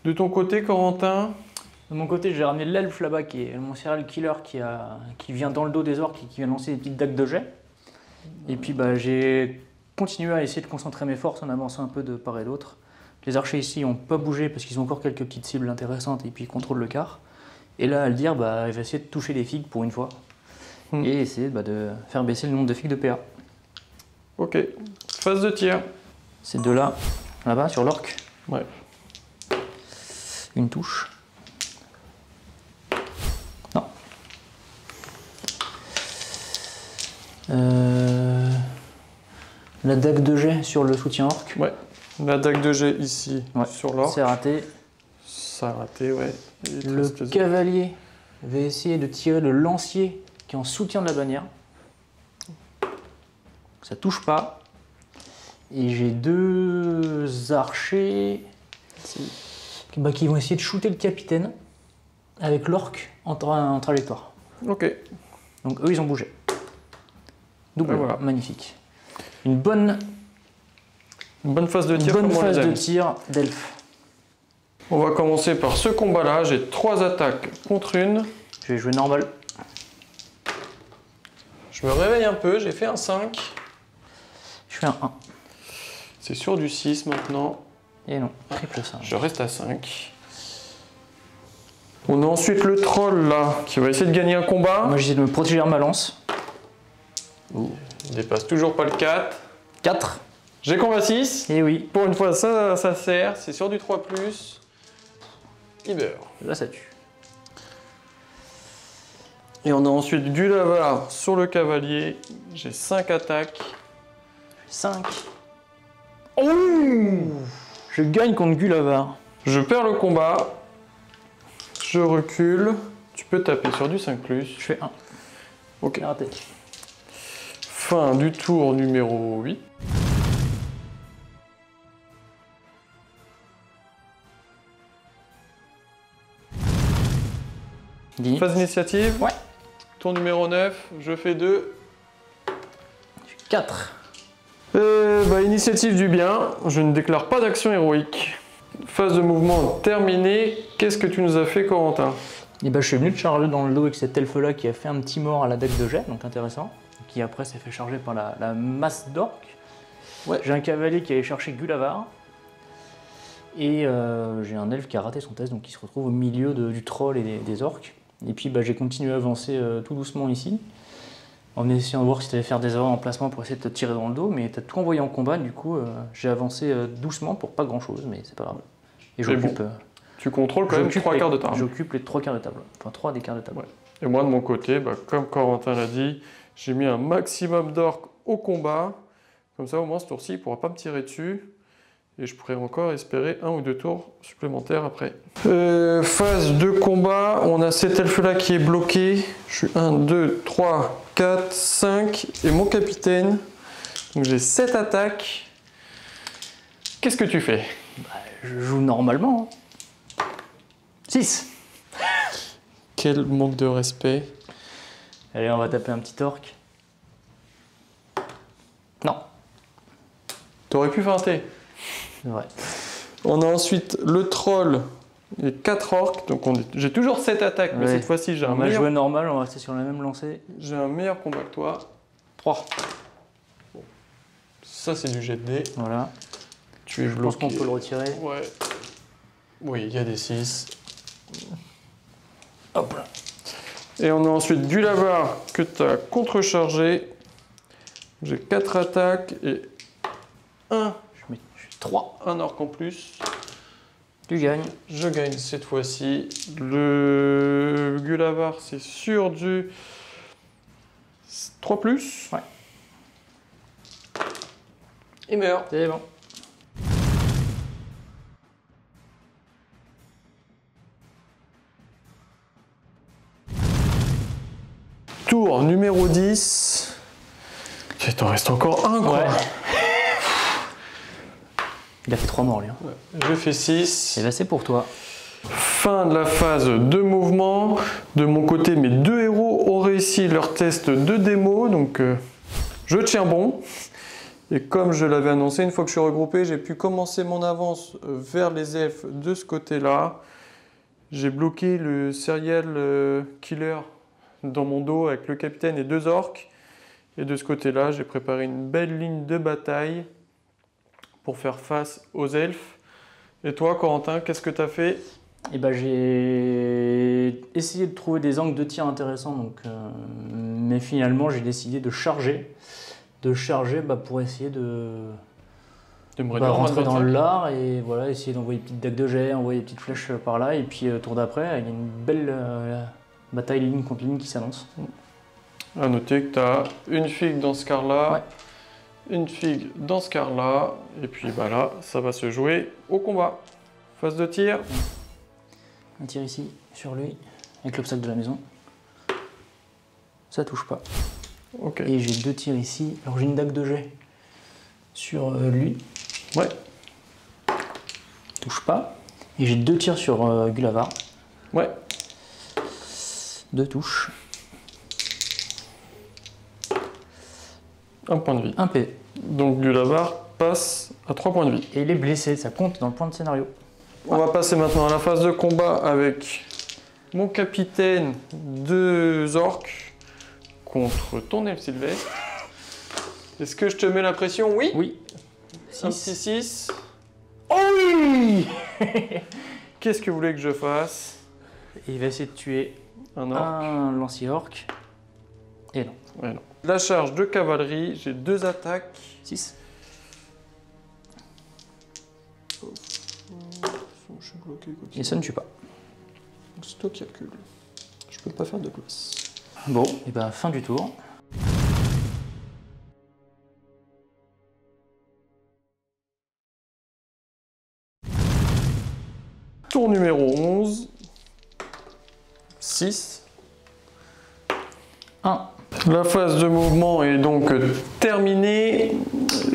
De ton côté, Corentin? De mon côté, j'ai ramené l'elfe là-bas, qui est mon serial killer qui vient dans le dos des orques et qui vient lancer des petites dagues de jet. Et puis j'ai continué à essayer de concentrer mes forces en avançant un peu de part et d'autre. Les archers ici n'ont pas bougé parce qu'ils ont encore quelques petites cibles intéressantes et puis ils contrôlent le quart. Et là, Aldir, il va essayer de toucher les figues pour une fois. Et essayer de faire baisser le nombre de figues de PA. Ok, phase de tir. Ces 2 là, là-bas, sur l'orc. Ouais. Une touche. Non. La dague de jet sur le soutien orc. Ouais. La dague de jet ici, sur l'orc. C'est raté. Ça a raté, ouais. Le cavalier va essayer de tirer le lancier qui est en soutien de la bannière. Ça touche pas. Et j'ai 2 archers qui vont essayer de shooter le capitaine avec l'orc en trajectoire. Ok. Donc eux, ils ont bougé. Double, voilà. Magnifique. Une bonne phase de tir. Bonne phase de tir d'elfe. On va commencer par ce combat-là. J'ai 3 attaques contre une. Je vais jouer normal. Je me réveille un peu, j'ai fait un 5. Je fais un 1. C'est sur du 6 maintenant. Et non, triple 5. Je reste à 5. On a ensuite le troll là, qui va essayer de gagner un combat. Moi j'essaie de me protéger à ma lance. Il dépasse toujours pas le 4. 4. J'ai combat 6. Et oui. Pour une fois, ça sert. C'est sur du 3+. Il meurt. Là ça tue. Et on a ensuite Gulavar sur le cavalier. J'ai 5 attaques. 5. Oh, je gagne contre Gulavar. Je perds le combat. Je recule. Tu peux taper sur du 5+. Je fais 1. Ok. Raté. Fin du tour numéro 8. Phase initiative. Ouais. Tour numéro 9. Je fais 2. 4. Initiative du bien. Je ne déclare pas d'action héroïque. Phase de mouvement terminée. Qu'est-ce que tu nous as fait, Corentin? Et je suis venu te charger dans le dos avec cet elfe là qui a fait un petit mort à la deck de jet, donc intéressant. Qui après s'est fait charger par la masse d'orques. Ouais. J'ai un cavalier qui allait chercher Gulavar. Et j'ai un elfe qui a raté son test, donc qui se retrouve au milieu du troll et des orques. Et puis j'ai continué à avancer tout doucement ici, en essayant de voir si tu allais faire des erreurs en placement pour essayer de te tirer dans le dos, mais tu as tout envoyé en combat, du coup j'ai avancé doucement pour pas grand chose, mais c'est pas grave. Et j'occupe. Tu contrôles quand même 3 quarts de table. J'occupe les 3 quarts de table, enfin 3 des quarts de table. Ouais. Et moi de mon côté, comme Corentin l'a dit, j'ai mis un maximum d'orques au combat, comme ça au moins ce tour-ci il ne pourra pas me tirer dessus. Et je pourrais encore espérer 1 ou 2 tours supplémentaires après. Phase de combat, on a cet elfe-là qui est bloqué. Je suis 1, 2, 3, 4, 5 et mon capitaine. Donc j'ai 7 attaques. Qu'est-ce que tu fais? Je joue normalement. 6. Quel manque de respect. Allez, on va taper un petit orc. Non. T'aurais pu feinter. Ouais. On a ensuite le troll et 4 orques, donc j'ai toujours 7 attaques, mais cette fois-ci j'ai un meilleur... On va jouer normal, on va rester sur la même lancée. J'ai un meilleur combat que toi. 3. Bon. Ça c'est du jet de dés. Voilà. Tu es bloqué. Je pense qu'on peut le retirer. Ouais. Oui, il y a des 6. Hop là. Et on a ensuite Gulavar que tu as contrechargé. J'ai 4 attaques et 1. 3. Un orc en plus. Tu gagnes. Je gagne cette fois-ci. Le Gulavar, c'est sur du 3+. Ouais. Il meurt. C'est bon. Tour numéro 10. Il t'en reste encore un, quoi. Ouais. Il a fait 3 morts, lui. Hein. Ouais. Je fais 6. Et là, c'est pour toi. Fin de la phase de mouvement. De mon côté, mes 2 héros ont réussi leur test de démo. Donc, je tiens bon. Et comme je l'avais annoncé, une fois que je suis regroupé, j'ai pu commencer mon avance vers les elfes de ce côté-là. J'ai bloqué le serial killer dans mon dos avec le capitaine et 2 orques. Et de ce côté-là, j'ai préparé une belle ligne de bataille pour faire face aux elfes. Et toi, Corentin, qu'est-ce que tu as fait? Et j'ai essayé de trouver des angles de tir intéressants, donc, mais finalement j'ai décidé de charger pour essayer de rentrer dans l'art et voilà, essayer d'envoyer des petites dagues de jet, envoyer des petites flèches par là, et puis tour d'après, il y a une belle bataille ligne contre ligne qui s'annonce. À noter que tu as une figue dans ce quart-là, ouais. Une figue dans ce quart-là, et puis là, ça va se jouer au combat. Phase de tir. Un tir ici, sur lui, avec l'obstacle de la maison. Ça touche pas. Okay. Et j'ai 2 tirs ici. Alors j'ai une dague de jet sur lui. Ouais. Touche pas. Et j'ai 2 tirs sur Gulavar. Ouais. 2 touches. 1 point de vie. 1 PV. Donc Gulavar passe à 3 points de vie. Et il est blessé, ça compte dans le point de scénario. On va passer maintenant à la phase de combat avec mon capitaine, 2 orques contre ton elfe sylvestre. Est-ce que je te mets la pression? Oui. Oui. Un petit 6. Oh oui. Qu'est-ce que vous voulez que je fasse? Et il va essayer de tuer Un orque. un lancier orc. Et non. Ouais, non. La charge de cavalerie, j'ai 2 attaques. 6. Je suis bloqué. Et ça ne tue pas. Stock calcul. Je peux pas faire de place. Bon, et ben fin du tour. Tour numéro 11. 6. 1. La phase de mouvement est donc terminée.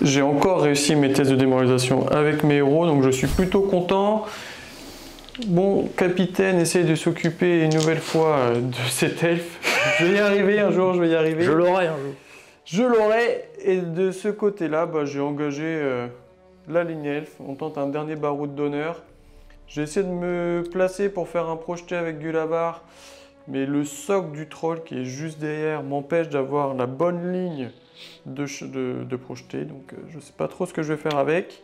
J'ai encore réussi mes tests de démoralisation avec mes héros, donc je suis plutôt content. Bon, capitaine, essaye de s'occuper une nouvelle fois de cet elfe. Je vais y arriver un jour, je vais y arriver. Je l'aurai un jour. Je l'aurai. Et de ce côté-là, j'ai engagé la ligne elfe. On tente un dernier baroud d'honneur. J'ai essayé de me placer pour faire un projeté avec Gulavar. Mais le socle du troll qui est juste derrière m'empêche d'avoir la bonne ligne de projeté. Donc je ne sais pas trop ce que je vais faire avec.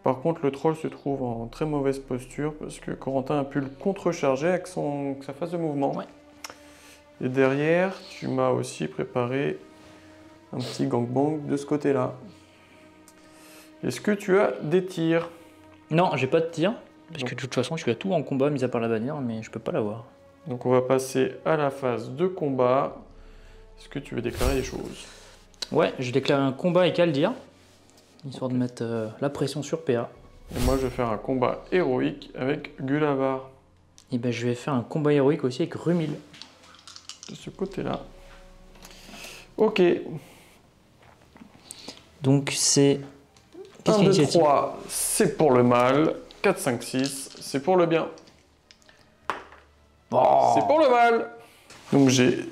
Par contre, le troll se trouve en très mauvaise posture parce que Corentin a pu le contrecharger avec sa phase de mouvement. Ouais. Et derrière, tu m'as aussi préparé un petit gangbang de ce côté-là. Est-ce que tu as des tirs? Non, j'ai pas de tir. Parce que de toute façon, je suis à tout en combat, mis à part la bannière, mais je peux pas l'avoir. Donc on va passer à la phase de combat. Est-ce que tu veux déclarer des choses? Ouais, je déclare un combat avec Aldir, histoire de mettre la pression sur PA. Et moi je vais faire un combat héroïque avec Gulavar. Et ben je vais faire un combat héroïque aussi avec Rumil. De ce côté-là. Ok. Donc c'est... 1, 2, 3, c'est pour le mal. 4, 5, 6, c'est pour le bien. Oh. C'est pour le mal. Donc j'ai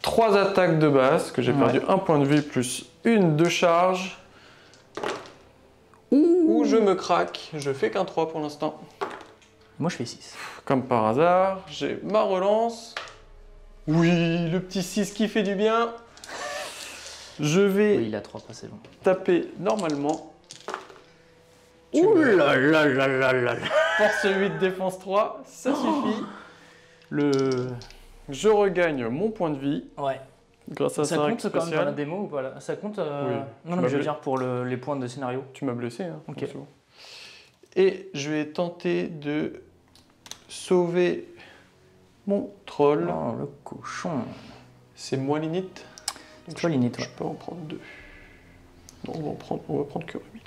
3 attaques de base, que j'ai perdu 1 point de vie plus 1 de charge. Où je me craque. Je fais qu'un 3 pour l'instant. Moi je fais 6. Comme par hasard, j'ai ma relance. Oui, le petit 6 qui fait du bien. Je vais Oui, il a 3 pas, c'est bon. taper normalement. Ouh là là là là là. Force 8, défense 3, ça suffit. Je regagne mon point de vie Ouais. grâce à Ça ça compte quand même dans la démo ou pas là? Ça compte Oui. Non, mais je veux dire pour les points de scénario. Tu m'as blessé, hein. Ok. Donc et je vais tenter de sauver mon troll. Oh, le cochon. C'est moi l'init. C'est toi l'init, Je peux en prendre 2. Non, on va prendre que Rumil.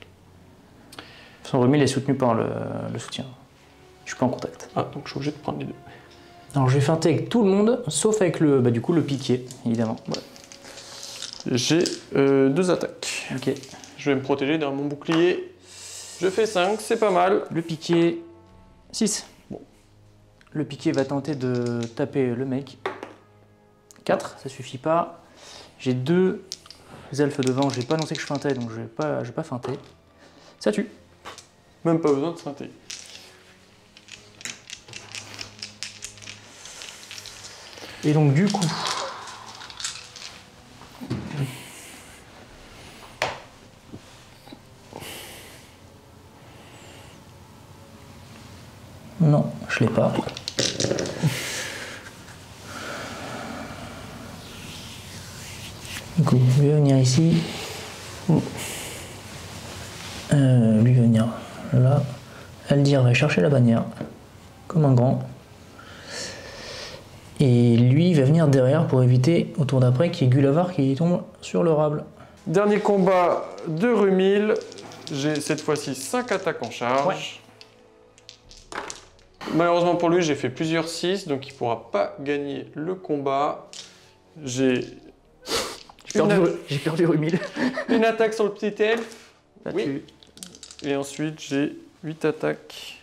Son Rumil est soutenu par le soutien. Je suis pas en contact. Ah, donc je suis obligé de prendre les 2. Alors je vais feinter avec tout le monde, sauf avec du coup, le piquier, évidemment. Ouais. J'ai 2 attaques. Ok. Je vais me protéger derrière mon bouclier. Je fais 5, c'est pas mal. Le piquier, 6. Bon. Le piquier va tenter de taper le mec. 4, ça suffit pas. J'ai 2 elfes devant, j'ai pas annoncé que je feintais, donc je vais pas feinter. Ça tue. Même pas besoin de feinter. Et donc du coup... Non, je l'ai pas. Du coup, lui va venir ici. Lui va venir là. Aldir va chercher la bannière, comme un grand. Et lui il va venir derrière pour éviter, au tour d'après, qu'il y ait Gulavar qui tombe sur le rable. Dernier combat de Rumil. J'ai cette fois-ci 5 attaques en charge. Ouais. Malheureusement pour lui, j'ai fait plusieurs 6, donc il ne pourra pas gagner le combat. J'ai perdu Rumil. une attaque sur le petit elfe. Oui. Tu... Et ensuite, j'ai 8 attaques.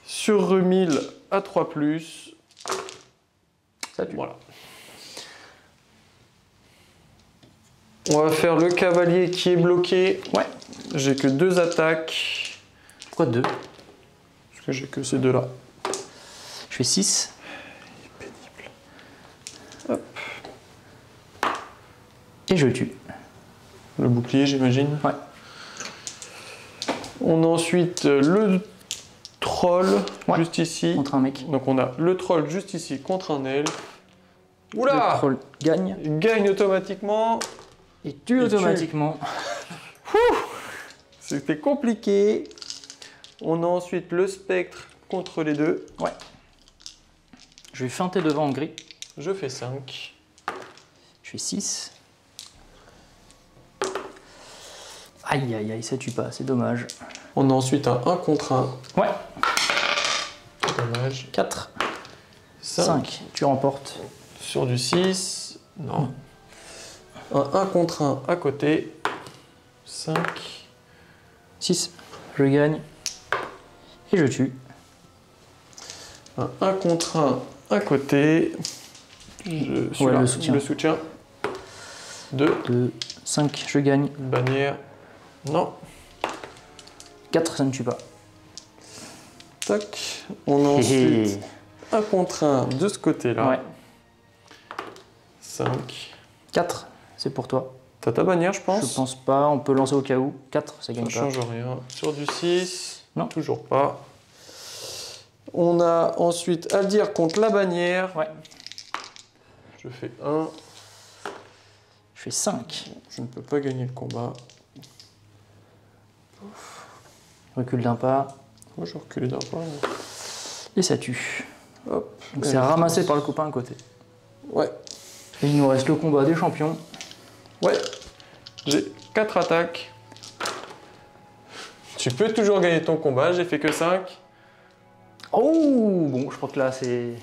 Sur remille à 3+. Ça tue. Voilà. On va faire le cavalier qui est bloqué. Ouais. J'ai que 2 attaques. Pourquoi 2? Parce que j'ai que ces deux-là. Je fais 6. Pénible. Hop. Et je tue. Le bouclier, j'imagine. Ouais. On a ensuite le troll, Ouais. juste ici. Contre un mec. Donc on a le troll juste ici contre un elfe. Oula! Le troll gagne. Il gagne automatiquement. Et tue automatiquement. C'était compliqué. On a ensuite le spectre contre les deux. Ouais. Je vais feinter devant en gris. Je fais 5. Je fais 6. Aïe aïe aïe, ça tue pas, c'est dommage. On a ensuite un 1 contre 1. Ouais. Dommage. 4. 5. 5. Tu remportes. Sur du 6. Non. Un 1 contre 1 à côté. 5. 6. Je gagne. Et je tue. Un 1 contre 1 à côté. Je suis Ouais, là. le soutien. 2. 2. 5. Je gagne. Bannière. Non. 4. Ça ne tue pas. Tac. On a ensuite 1 contre 1 de ce côté-là. Ouais. 5. 4. C'est pour toi. T'as ta bannière, je pense. Je pense pas. On peut lancer au cas où. 4. Ça Ça gagne ne pas. change rien. Sur du 6. Non. Toujours pas. On a ensuite Aldir contre la bannière. Ouais. Je fais 1. Je fais 5. Je ne peux pas gagner le combat. Recule d'un pas. Moi, je recule d'un pas. Et ça tue. Hop. Donc c'est ramassé par le copain à côté. Ouais. Et il nous reste le combat des champions. Ouais. J'ai 4 attaques. Tu peux toujours gagner ton combat. J'ai fait que 5. Oh, bon, je crois que là c'est...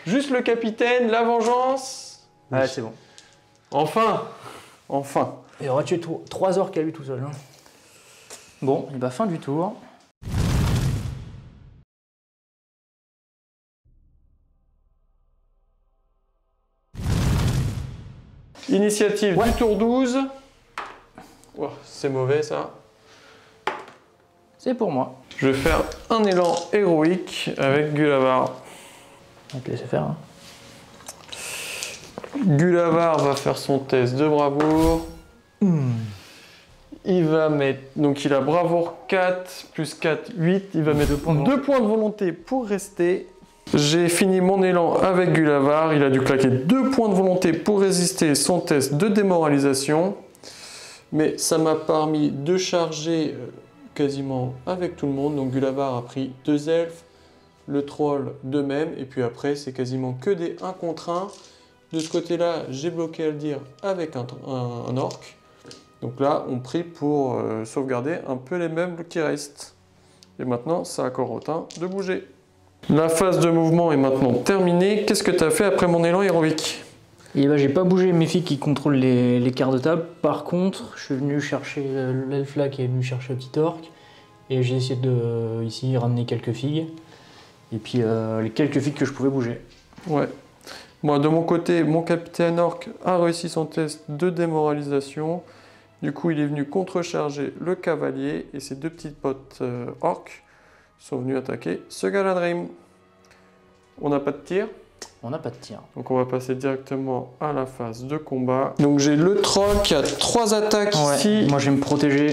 Juste le capitaine, la vengeance. Ouais, c'est bon. Enfin. Enfin. Il aura tué 3 orques à lui tout seul. Hein. Bon, et bah fin du tour. Initiative Ouais. du tour 12. Oh, c'est mauvais ça. C'est pour moi. Je vais faire un élan héroïque avec Gulavar. On va te laisser faire. Hein. Gulavar va faire son test de bravoure. Il va mettre... Donc il a bravoure 4, plus 4, 8. Il va mettre 2 points de volonté pour rester. J'ai fini mon élan avec Gulavar. Il a dû claquer 2 points de volonté pour résister son test de démoralisation. Mais ça m'a permis de charger quasiment avec tout le monde. Donc Gulavar a pris 2 elfes, le troll de même. Et puis après, c'est quasiment que des 1 contre 1. De ce côté-là, j'ai bloqué Aldir avec un orc. Donc là, on prie pour sauvegarder un peu les meubles qui restent. Et maintenant, ça a Corotin de bouger. La phase de mouvement est maintenant terminée. Qu'est-ce que tu as fait après mon élan héroïque? Et bah j'ai pas bougé mes filles qui contrôlent les quarts de table. Par contre, je suis venu chercher l'elfe là qui est venu chercher le petit orc. Et j'ai essayé de ici ramener quelques figues. Et puis les quelques figues que je pouvais bouger. Ouais. Moi, de mon côté, mon capitaine orc a réussi son test de démoralisation. Du coup, il est venu contrecharger le cavalier et ses 2 petites potes orcs sont venus attaquer ce Galadrim. On n'a pas de tir, On n'a pas de tir. donc on va passer directement à la phase de combat. Donc j'ai le troll qui a 3 attaques ici. Moi je vais me protéger.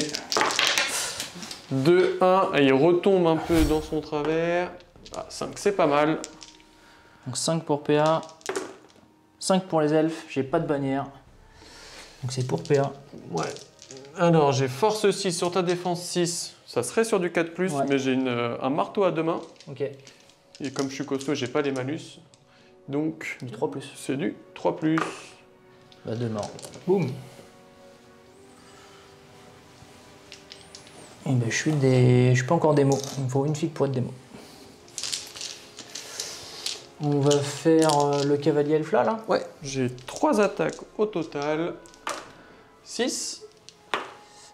2, 1, et il retombe un peu dans son travers. Ah, 5, c'est pas mal. Donc 5 pour PA. 5 pour les elfes. J'ai pas de bannière. Donc c'est pour PA. Ouais. Alors j'ai force 6 sur ta défense 6. Ça serait sur du 4+, Ouais. mais j'ai un marteau à 2 mains. Ok. Et comme je suis costaud, j'ai pas les malus. Donc Du 3+. c'est du 3+. Bah 2 morts. Boum. Et ben je suis pas encore démo. Il me faut une figue pour être démo. On va faire le cavalier elfe là. Ouais. J'ai 3 attaques au total. 6.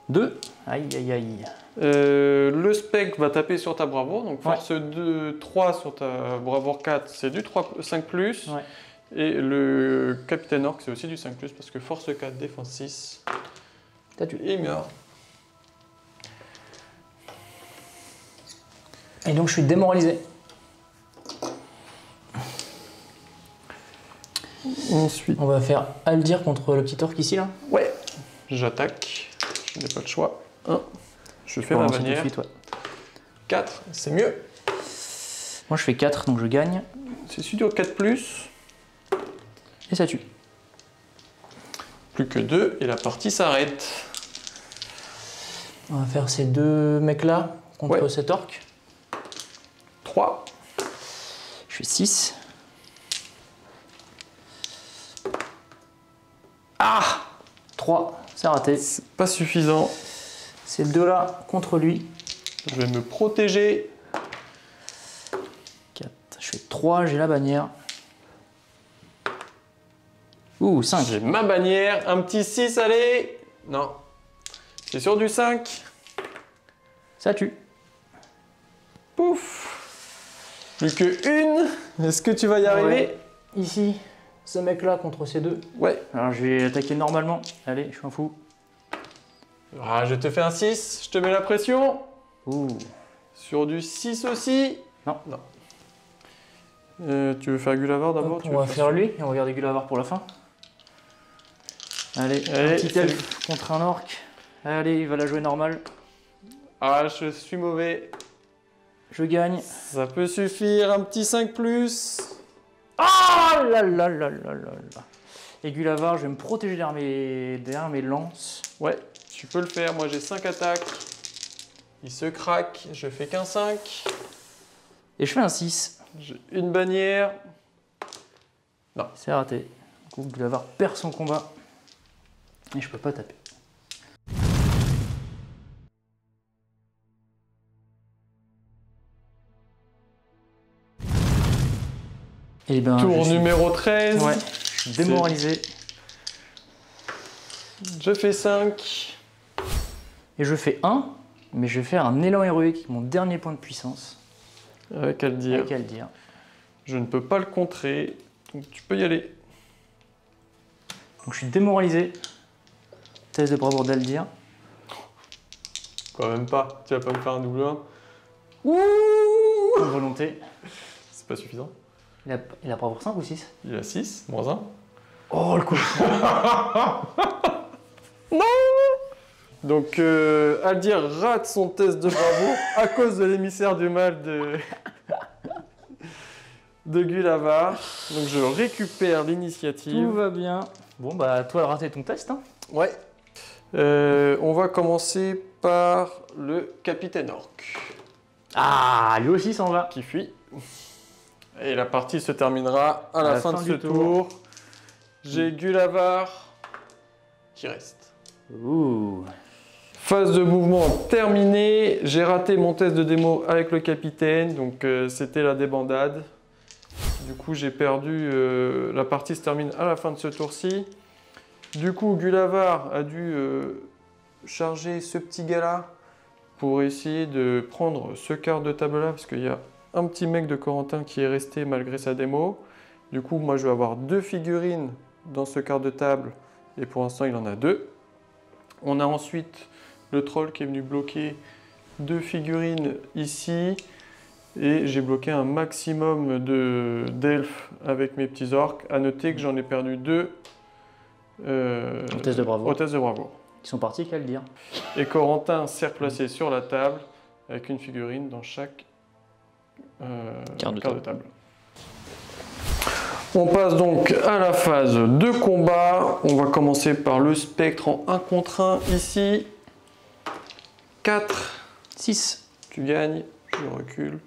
2. Aïe aïe aïe. Le spec va taper sur ta bravoure, donc force 2, 3 sur ta bravoure 4, c'est du 5+. Ouais. Et le capitaine orc, c'est aussi du 5+, parce que force 4, défense 6. T'as tué. Et il meurt. Et donc je suis démoralisé. Ensuite, On va faire Aldir contre le petit orc ici là. ouais, j'attaque. Je n'ai pas le choix. 1, je fais Pour ma lancer tout de bannière. suite, ouais. 4, c'est mieux. Moi je fais 4 donc je gagne. C'est celui du 4+. Et ça tue. Plus que 2 et la partie s'arrête. On va faire ces deux mecs là contre cet orc. 3. Je fais 6. Ah 3, c'est raté. C'est pas suffisant. Ces deux là contre lui. Je vais me protéger. 4. Je fais 3, j'ai la bannière. Ouh, 5. J'ai ma bannière. Un petit 6, allez. Non. C'est sur du 5. Ça tue. Pouf. Plus que une. Est-ce que tu vas y arriver? Ouais. Ici, ce mec là contre ces deux. Ouais. Alors je vais attaquer normalement. Allez, je suis un fou. Ah, je te fais un 6. Je te mets la pression. Ouh. Sur du 6 aussi. Non. Non. Tu veux faire Gulavar d'abord? On va faire lui et on va garder Gulavar pour la fin. Allez, un Allez, petit elfe contre un orc. Allez, il va la jouer normale. Ah, je suis mauvais. Je gagne. Ça peut suffire, un petit 5+. Ah là là là là là là. Et Gulavar, je vais me protéger derrière mes lances. Ouais, tu peux le faire. Moi, j'ai 5 attaques. Il se craque. Je fais qu'un 5. Et je fais un 6. J'ai une bannière. C'est raté. Du coup, Gulavar perd son combat. Et je peux pas taper. Et ben, Tour je suis- numéro 13. Ouais, je suis démoralisé. Je fais 5. Et je fais 1, mais je vais faire un élan héroïque, mon dernier point de puissance. Avec Aldir. Avec Aldir. Je ne peux pas le contrer. Donc tu peux y aller. Donc je suis démoralisé. Test de bravoure d'Aldir. Quand même pas. Tu vas pas me faire un double 1. Ouh volonté. C'est pas suffisant. Il a bravoure 5 ou 6? Il a 6, moins 1. Oh le coup. Donc Aldir rate son test de bravoure à cause de l'émissaire du mal de Gulavar. Donc je récupère l'initiative. Tout va bien. Bon bah toi de rater ton test hein. Ouais. On va commencer par le capitaine orc Ah lui aussi s'en va. qui fuit. Et la partie se terminera à la fin de ce du tour. J'ai Gulavar qui reste. Ouh. Phase de mouvement terminée. J'ai raté mon test de démo avec le capitaine, donc c'était la débandade. Du coup, j'ai perdu. La partie se termine à la fin de ce tour-ci. Du coup, Gulavar a dû charger ce petit gars-là pour essayer de prendre ce quart de table-là, parce qu'il y a un petit mec de Corentin qui est resté malgré sa démo. Du coup, moi, je vais avoir 2 figurines dans ce quart de table, et pour l'instant, il en a 2. On a ensuite le troll qui est venu bloquer 2 figurines ici, et j'ai bloqué un maximum d'elfes avec mes petits orques. À noter que j'en ai perdu 2 Au test de bravoure. au test de bravoure. Ils sont partis qu'à le dire. Et Corentin s'est replacé sur la table avec une figurine dans chaque quart de table. On passe donc à la phase de combat. On va commencer par le spectre en 1 contre 1 ici. 4. 6. Tu gagnes. Je recule.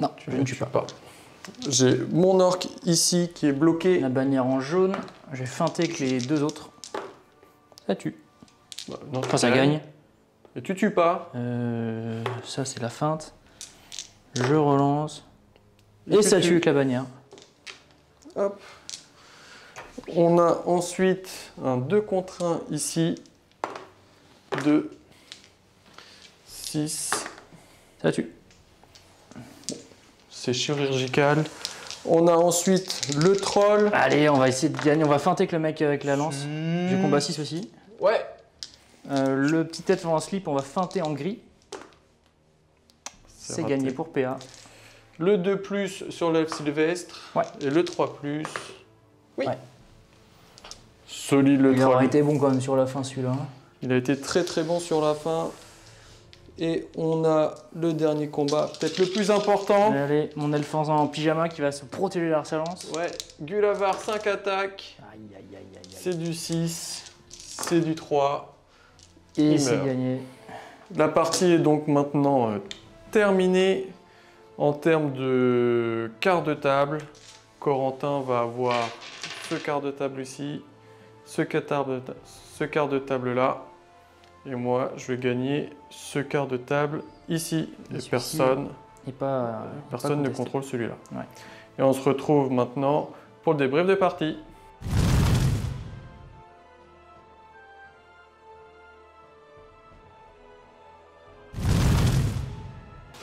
Non, Tu je ne ne tues tue pas. J'ai mon orc ici qui est bloqué. La bannière en jaune. Je vais feinter avec les deux autres. Ça tue. Bah, non, Enfin, ça gagne. Et tu tues pas. Ça, c'est la feinte. Je relance. Et Et ça tu tue avec la bannière. Hop. On a ensuite un 2 contre 1 ici. 2. 6. Ça tue. C'est chirurgical. On a ensuite le troll. Allez, on va essayer de gagner. On va feinter que le mec avec la lance. J'ai combat 6 aussi. Ouais. Le petit tête en slip, on va feinter en gris. C'est gagné pour PA. Le 2+ sur l'elfe sylvestre. Ouais. Et le 3+. Oui. Ouais. Solide le Il troll. aurait été bon quand même sur la fin celui-là. Il a été très très bon sur la fin. Et on a le dernier combat, peut-être le plus important. Allez, mon elfe en pyjama qui va se protéger de la lance. Ouais, Gulavar 5 attaques. Aïe, aïe, aïe, aïe, aïe. C'est du 6, c'est du 3. Et il c'est meurt. gagné. La partie est donc maintenant terminée. En termes de quart de table, Corentin va avoir ce quart de table ici, ce quart de table là. Et moi, je vais gagner ce quart de table ici. Et personne ne contrôle celui-là. Ouais. Et on se retrouve maintenant pour le débrief de partie.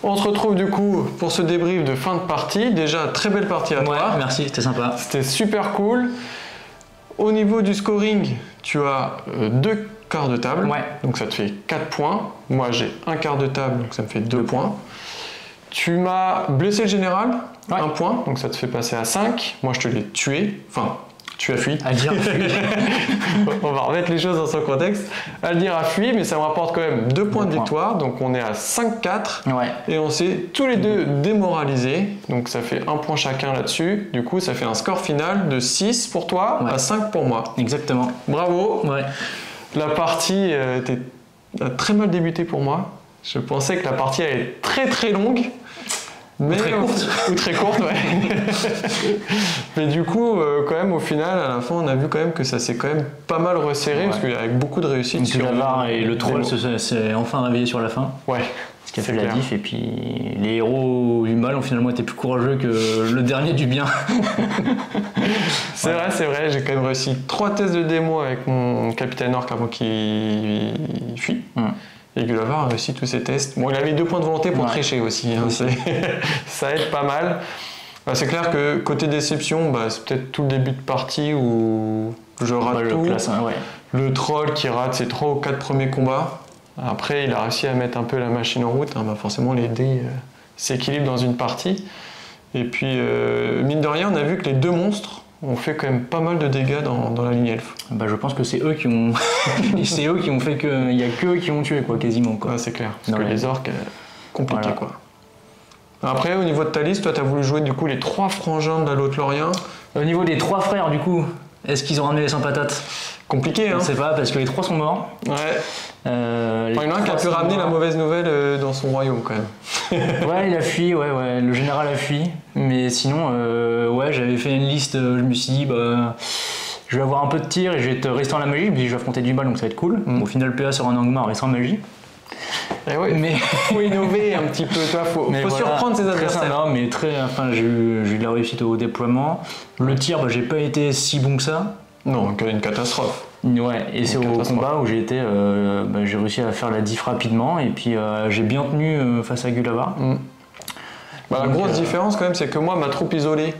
On se retrouve du coup pour ce débrief de fin de partie. Déjà, très belle partie à toi. Merci, c'était sympa. C'était super cool. Au niveau du scoring, tu as 2 quarts de table. Ouais. Donc ça te fait 4 points. Moi, j'ai 1 quart de table, donc ça me fait 2 points. Tu m'as blessé le général, 1 point, donc ça te fait passer à 5. Moi, je te l'ai tué. Enfin, tu as fui. Aldir a fui. On va remettre les choses dans son contexte. Aldir a fui, mais ça me rapporte quand même 2 points de victoire. Donc on est à 5-4. Ouais. Et on s'est tous les deux démoralisés. Donc ça fait 1 point chacun là-dessus. Du coup, ça fait un score final de 6 pour toi à 5 pour moi. Exactement. Bravo. Ouais. La partie a très mal débuté pour moi. Je pensais que la partie allait être très très longue. Mais très courte. Ou très courte, ouais. Mais du coup, quand même, au final, à la fin, on a vu quand même que ça s'est quand même pas mal resserré, parce qu'avec beaucoup de réussite. Gulavar et le troll s'est enfin réveillé sur la fin. Ouais. Ce qui a fait la diff, et puis les héros du mal ont finalement été plus courageux que le dernier du bien. C'est vrai, j'ai quand même réussi 3 tests de démo avec mon capitaine orc avant qu'il fuit. Et Gulavar a réussi tous ses tests. Bon, il avait 2 points de volonté pour tricher aussi. Hein. Ça aide pas mal. C'est clair que côté déception, c'est peut-être tout le début de partie où je rate tout. Le troll qui rate ses 3 ou 4 premiers combats. Après, il a réussi à mettre un peu la machine en route. Hein. Forcément, les dés s'équilibrent dans une partie. Et puis, mine de rien, on a vu que les 2 monstres ont fait quand même pas mal de dégâts dans la ligne elfe. Je pense que c'est eux qui ont c'est eux qui ont fait qu'il n'y a qu'eux qui ont tué, quoi, quasiment. Quoi. C'est clair, parce que les orques, compliqué quoi. Après, au niveau de ta liste, toi, tu as voulu jouer du coup les 3 frangins de la Lothlorien. Au niveau des 3 frères, du coup, est-ce qu'ils ont ramené les 100 patates? Compliqué, hein. On ne sait pas, parce que les 3 sont morts. Ouais. Il y en a un qui a pu ramener la mauvaise nouvelle dans son royaume, quand même. Ouais, il a fui, ouais, le général a fui. Mais sinon, j'avais fait une liste, je me suis dit, je vais avoir un peu de tir et je vais rester en la magie, puis je vais affronter du mal, donc ça va être cool. Au final, PA sur un Angmar et sans magie. Et ouais, mais faut innover un petit peu, toi, faut surprendre ses adversaires. Non, mais j'ai eu de la réussite au déploiement. Le tir, j'ai pas été si bon que ça. Non, une catastrophe. Ouais, et c'est au combat où j'ai réussi à faire la diff rapidement, et puis j'ai bien tenu face à Gulavar. La grosse différence quand même, c'est que moi, ma troupe isolée,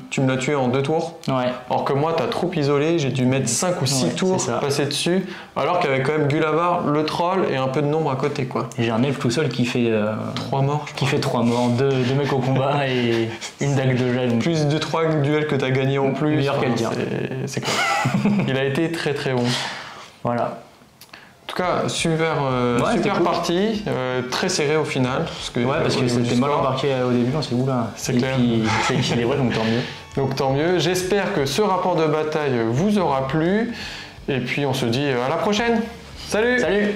tu me l'as tué en 2 tours. Ouais. Alors que moi, ta troupe isolée, j'ai dû mettre 5 ou 6 tours pour passer dessus. Alors qu'il y avait quand même Gulavar, le troll et un peu de nombre à côté, quoi. Et j'ai un elfe tout seul qui fait 3 morts. Qui fait 3 morts, 2 mecs au combat et une dague de gel. Plus de 3 duels que tu as gagné en plus. Meilleur qu'elle dire. C'est clair. Il a été très très bon. Voilà. En tout cas, super partie, très serré au final. Parce que c'était mal embarqué au début, on s'est dit oula. C'est clair. Et puis c'est équilibré, donc tant mieux. Donc tant mieux. J'espère que ce rapport de bataille vous aura plu. Et puis on se dit à la prochaine. Salut! Salut!